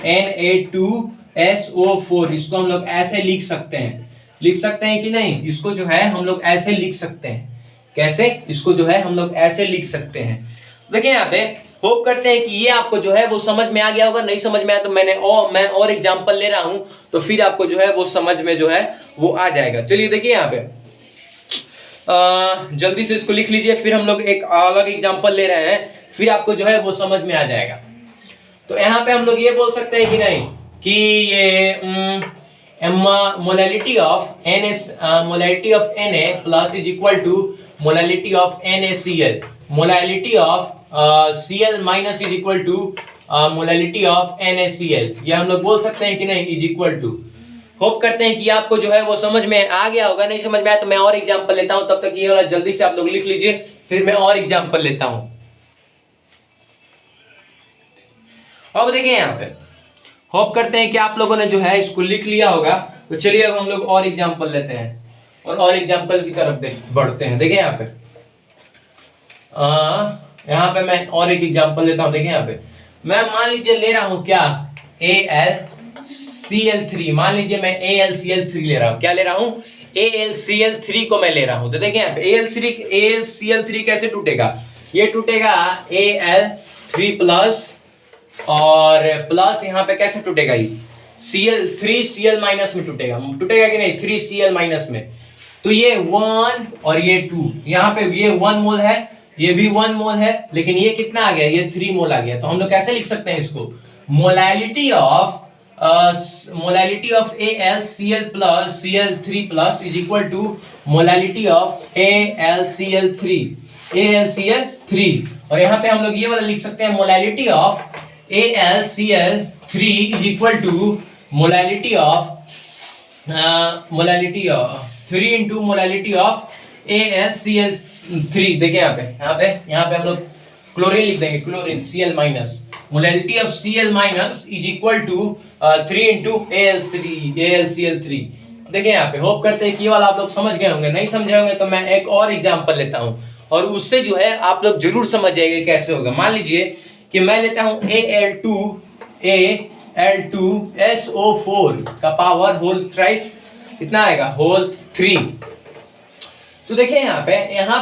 Na2SO4। इसको हम लोग ऐसे लिख सकते हैं, लिख सकते हैं कि नहीं? इसको जो है हम लोग ऐसे लिख सकते हैं। कैसे? इसको जो है हम लोग ऐसे लिख सकते हैं। देखिए यहाँ पे होप करते हैं कि ये आपको जो है वो समझ में आ गया होगा। नहीं समझ में आया तो मैं और एग्जांपल ले रहा हूं, तो फिर आपको जो है वो समझ में जो है वो आ जाएगा। चलिए देखिए यहाँ पे जल्दी से इसको लिख लीजिए, फिर हम लोग एक अलग एग्जांपल ले रहे हैं, फिर आपको जो है वो समझ में आ जाएगा। तो यहाँ पे हम लोग ये बोल सकते हैं कि नहीं कि ये molarity of Na plus is equal to molarity of NaCl, molarity of Cl minus is equal to molarity of NaCl। ये हम लोग बोल सकते हैं कि नहीं? Is equal to. होप करते हैं कि आपको जो है वो समझ में आ गया होगा। नहीं समझ में आया तो मैं और एग्जांपल लेता हूं, तब तक ये वाला जल्दी से आप लोग लिख लीजिए, फिर मैं और एग्जांपल लेता हूं। अब देखिए यहाँ पे होप करते हैं कि आप लोगों ने जो है इसको लिख लिया होगा। तो चलिए अब हम लोग और एग्जांपल लेते हैं और एग्जांपल की तरफ बढ़ते हैं। देखिए यहाँ पे यहाँ पे मैं और एक एग्जांपल लेता हूँ। देखिए यहाँ पे मैं मान लीजिए ले रहा हूँ क्या? AlCl3। मान लीजिए मैं AlCl3 ले रहा हूँ। क्या ले रहा हूँ? AlCl3 को मैं ले रहा हूँ। तो देखिए यहाँ पे AlCl3 कैसे टूटेगा? ये टूटेगा Al3 प्लस और प्लस यहाँ पे कैसे टूटेगा? ये Cl3Cl माइनस में टूटेगा। टूटेगा कि नहीं? 3Cl माइनस में। तो ये 1 और ये 2, यहाँ पे ये 1 मोल है, ये भी 1 मोल है, लेकिन ये कितना आ गया? ये 3 मोल आ गया। तो हम लोग कैसे लिख सकते हैं इसको? Molarity of AlCl plus Cl3 plus is equal to molarity of AlCl3 और यहाँ पे हम लोग ये वाला लिख सकते हैं molarity of AlCl3 is equal to molarity of 3 into molarity of AlCl3। देखिए यहाँ पे हम लोग क्लोरीन लिख देंगे, chlorine Cl minus, molarity of Cl minus is equal to 3 into AlCl3। देखिए यहाँ पे होप करते हैं कि ये वाला आप लोग समझ गए होंगे। नहीं समझे होंगे तो मैं एक और एग्जांपल लेता हूँ और उससे जो है आप लोग जरूर समझ जाएंगे कैसे होगा। मान लीजिए कि मैं लेता हूँ Al2SO4 का पावर होल थ्राइस कितना आएगा? होल 3। तो देखिए यहाँ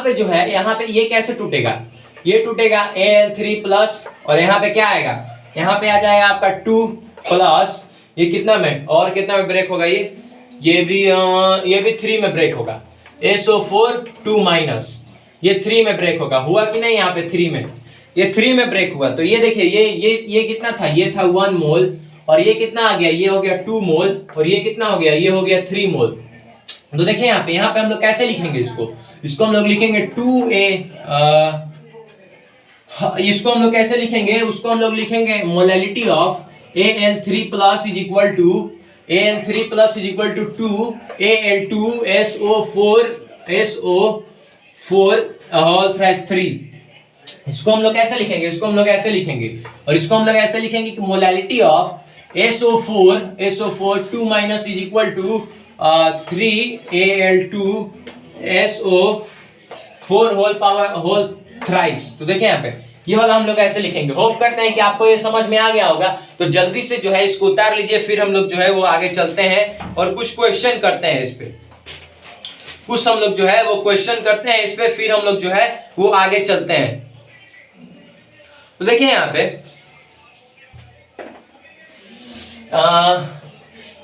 पे जो है यहाँ पे ये कैसे टूटेगा? ये टूटेगा Al3 प्लस और यहाँ पे क्या आएगा? यहाँ पे आ जाएगा आपका 2 प्लस, ये कितना में और कितना में ब्रेक होगा? ये भी 3 में ब्रेक होगा। SO4 2 माइनस, ये 3 में ब्रेक होगा। हुआ कि नहीं? यहाँ पे 3 में, ये 3 में ब्रेक हुआ। तो ये देखिए ये कितना था? ये था 1 मोल और ये कितना आ गया? ये हो गया 2 मोल और ये कितना हो गया? ये हो गया 3 मोल। तो देखिए यहाँ पे हम लोग कैसे लिखेंगे इसको हम लोग लिखेंगे 2a, इसको हम लोग कैसे लिखेंगे, उसको हम लोग लिखेंगे molality of Al3 plus is equal to Al3 plus is equal to 2 Al2SO4 whole thrice 3। इसको हम लोग कैसे लिखेंगे, इसको हम लोग ऐसे लिखेंगे, और इसको हम लोग ऐसे लिखेंगे कि molality of SO4 2 minus is equal to 3Al2SO4 whole thrice. तो देखिए यहाँ पे ये वाला हम लोग ऐसे लिखेंगे। होप करते हैं कि आपको ये समझ में आ गया होगा। तो जल्दी से जो है इसको उतार लीजिए, फिर हम लोग जो है वो आगे चलते हैं और कुछ क्वेश्चन करते हैं इस पे, कुछ हम लोग जो है वो क्वेश्चन करते हैं इस पे, फिर हम लोग जो है वो आगे चलते हैं। तो देखिए यहाँ पे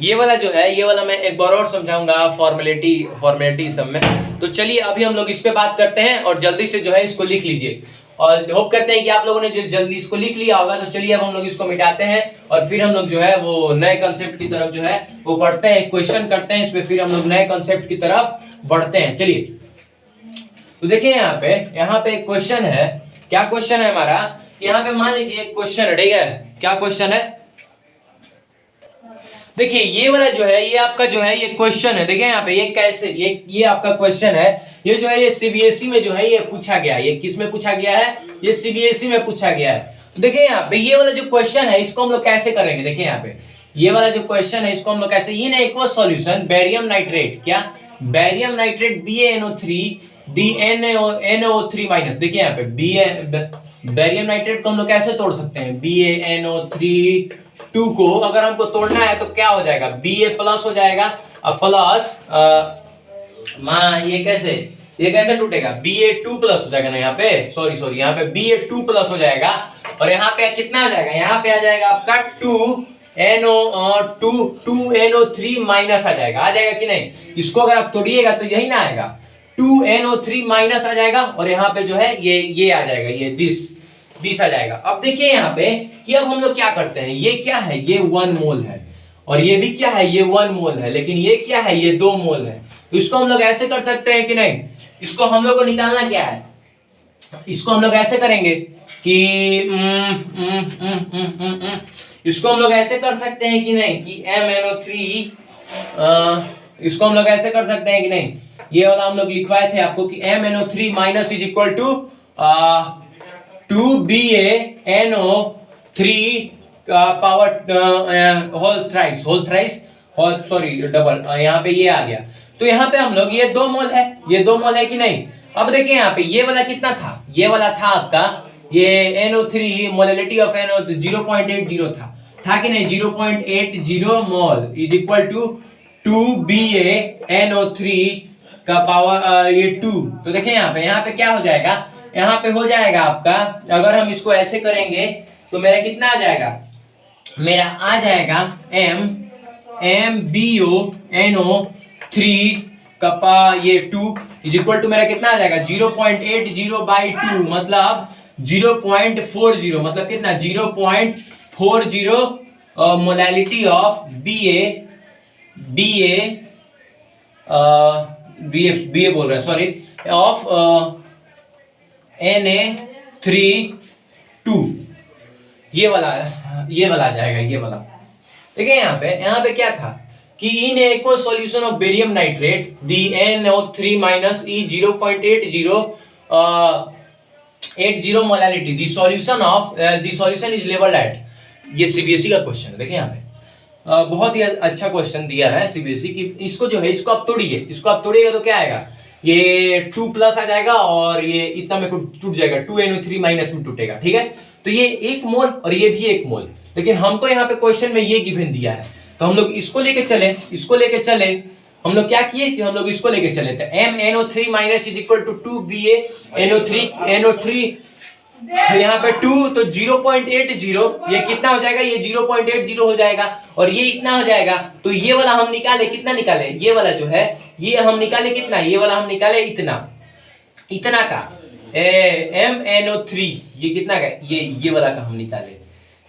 ये वाला जो है, ये वाला मैं एक बार और समझाऊंगा फॉर्मेलिटी सब में। तो चलिए अभी हम लोग इस पे बात करते हैं और जल्दी से जो है इसको लिख लीजिए, और होप करते हैं कि आप लोगों ने जो जल्दी इसको लिख लिया होगा। तो चलिए अब हम लोग इसको मिटाते हैं और फिर हम लोग जो है वो नए कॉन्सेप्ट की तरफ जो है वो बढ़ते हैं, क्वेश्चन करते हैं इस पे, फिर हम लोग नए कॉन्सेप्ट की तरफ बढ़ते हैं। चलिए तो देखिए यहाँ पे एक क्वेश्चन है। क्या क्वेश्चन है हमारा, यहाँ पे मान लीजिए एक क्वेश्चन है, ठीक है। क्या क्वेश्चन है, देखिए ये वाला जो है ये आपका जो है ये क्वेश्चन है। देखिए यहाँ पे ये कैसे, ये आपका क्वेश्चन है। ये जो है ये सीबीएसई में जो है ये पूछा गया है। ये किस में पूछा गया है, ये सीबीएसई में पूछा गया है। तो देखिए यहाँ पे ये वाला जो क्वेश्चन है इसको हम लोग कैसे करेंगे। देखिए यहाँ पे ये वाला जो क्वेश्चन है इसको हम लोग कैसे, ये ना एक सॉल्यूशन बेरियम नाइट्रेट, क्या barium nitrate BaNO3 DNO3 minus. देखिए यहाँ पे बेरियम नाइट्रेट को हम लोग कैसे तोड़ सकते हैं, BaNO3 2 को अगर हमको तोड़ना है तो क्या हो जाएगा, Ba प्लस हो जाएगा, अब प्लस ये कैसे टूटेगा, Ba2 प्लस हो जाएगा ना, यहाँ पे सॉरी यहाँ पे Ba2 प्लस हो जाएगा, और यहाँ पे कितना आ जाएगा, यहाँ पे आ जाएगा आपका 2NO3 माइनस आ जाएगा कि नहीं। इसको अगर आप तोड़िएगा तो यही ना आएगा, 2NO3 माइनस आ जाएगा, और यहाँ पे जो है ये आ जाएगा, ये दिस आ जाएगा। अब देखिए यहाँ पे कि अब हम लोग क्या करते हैं, ये क्या है, ये 1 मोल है, और ये भी क्या है, ये 1 मोल है, लेकिन ये क्या है, ये 2 मोल है। तो इसको हम लोग ऐसे कर सकते हैं कि नहीं, इसको हम लोग को निकालना क्या है, इसको हम लोग ऐसे करेंगे कि इसको हम लोग ऐसे कर सकते हैं कि नहीं कि MnO3, इसको हम लोग ऐसे कर सकते हैं कि नहीं, ये वाला हम लोग लिखवाए थे आपको कि MnO3 minus is equal to 2BaNO3 power whole thrice sorry double, यहाँ पे ये आ गया। तो यहाँ पे हम लोग ये 2 मोल है, ये 2 मोल है कि नहीं। अब देखिए यहाँ पे ये वाला कितना था, ये वाला था आपका ये NO3 मोलैलिटी ऑफ NO 0.80 था कि नहीं, 0.80 mole is equal to 2BaNO3 का पावर ये 2। तो देखिए यहाँ पे क्या हो जाएगा, यहाँ पे हो जाएगा आपका, अगर हम इसको ऐसे करेंगे तो मेरा कितना आ जाएगा, मेरा आ जाएगा MbONO3 का ये 2 इज इक्वल टू मेरा कितना आ जाएगा 0.80/2 मतलब 0.40, मतलब कितना 0.40 मोलैलिटी ऑफ BA बोल रहे हैं सॉरी ऑफ Na3 ये वाला आ जाएगा, ये वाला। देखिए यहाँ पे क्या था कि in aqueous solution of barium nitrate the NO3 minus E 0.80 molality the solution is labelled at, ये सीबीएसई का क्वेश्चन है। देखिए यहाँ पे बहुत ही अच्छा क्वेश्चन दिया है सीबीएसई की। इसको जो है इसको आप तोड़िएगा तो क्या आएगा, ये 2 प्लस आ जाएगा और ये इतना में टूट जाएगा, 2NO3 माइनस में टूटेगा, ठीक है। तो ये 1 मोल और ये भी 1 मोल, लेकिन हमको यहाँ पे क्वेश्चन में ये गिवन दिया है, तो हम लोग इसको लेके चले, हम लोग क्या किए कि हम लोग इसको लेके चले थे MnO3 minus is equal to 2BaNO3 यहाँ पे 2 तो 0.80 ये कितना हो जाएगा, ये 0.80 हो जाएगा, और ये इतना हो जाएगा। तो ये वाला हम निकाले, कितना निकाले, ये वाला जो है ये हम निकाले कितना, ये वाला हम निकाले इतना का MnO3 ये कितना का, ये वाला का हम निकाले,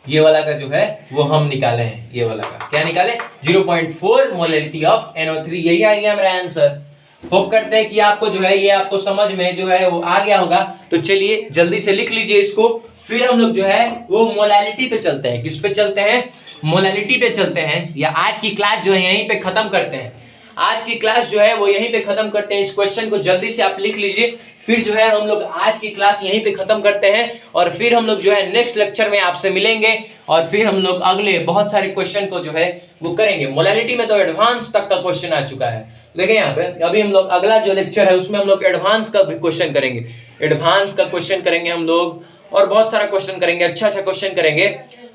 ये वाला का जो है वो हम निकाले हैं, ये वाला का क्या निकाले 0.4 मोलैलिटी ऑफ NO3, यही आ गया मेरा आंसर। होप करते हैं कि आपको जो है ये आपको समझ में जो है वो आ गया होगा। तो चलिए जल्दी से लिख लीजिए इसको, फिर हम लोग जो है वो मोलैलिटी पे चलते हैं। किस पे चलते हैं? मोलैलिटी पे चलते हैं, या आज की क्लास जो है यहीं पे खत्म करते हैं। आज की क्लास जो है वो यहीं पे खत्म करते हैं। इस क्वेश्चन को जल्दी से आप लिख लीजिए, फिर जो है हम लोग आज की क्लास यहीं पे खत्म करते हैं और फिर हम लोग जो है नेक्स्ट लेक्चर में आपसे मिलेंगे और फिर हम लोग अगले बहुत सारे क्वेश्चन को जो है वो करेंगे। मोलैलिटी में तो एडवांस तक का क्वेश्चन आ चुका है, देखिए यहाँ पे अभी हम लोग अगला जो लेक्चर है उसमें हम लोग एडवांस का भी क्वेश्चन करेंगे। एडवांस का क्वेश्चन करेंगे हम लोग और बहुत सारा क्वेश्चन करेंगे, अच्छा क्वेश्चन करेंगे।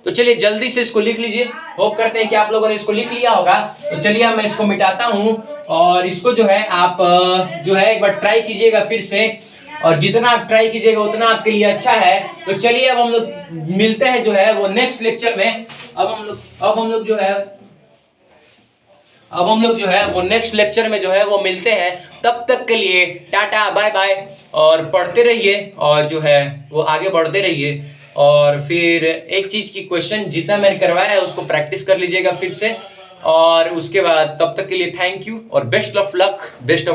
तो चलिए जल्दी से इसको लिख लीजिए। होप करते हैं कि आप लोगों ने इसको लिख लिया होगा। तो चलिए मैं इसको मिटाता हूं और इसको जो है आप जो है एक बार ट्राई कीजिएगा फिर से, और जितना आप ट्राई कीजिएगा उतना आपके लिए अच्छा है। तो चलिए अब हम लोग मिलते हैं जो है वो नेक्स्ट लेक्चर में। अब हम लोग जो है वो नेक्स्ट लेक्चर में जो है वो मिलते हैं। तब तक के लिए टाटा बाय बाय, और पढ़ते रहिए और जो है वो आगे बढ़ते रहिए। और फिर एक चीज की क्वेश्चन जितना मैंने करवाया है उसको प्रैक्टिस कर लीजिएगा फिर से। और उसके बाद तब तक के लिए थैंक यू और best of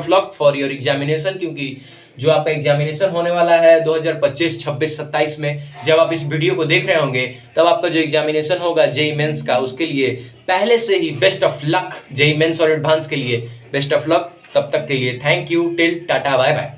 luck for your examination, क्योंकि जो आपका एग्जामिनेशन होने वाला है 2025, 26, 27 में, जब आप इस वीडियो को देख रहे होंगे तब आपका जो एग्जामिनेशन होगा जेईई मेंस का, उसके लिए पहले से ही best of luck. JEE mains और एडवांस के लिए बेस्ट ऑफ लक। तब तक के लिए thank you, till tata bye bye.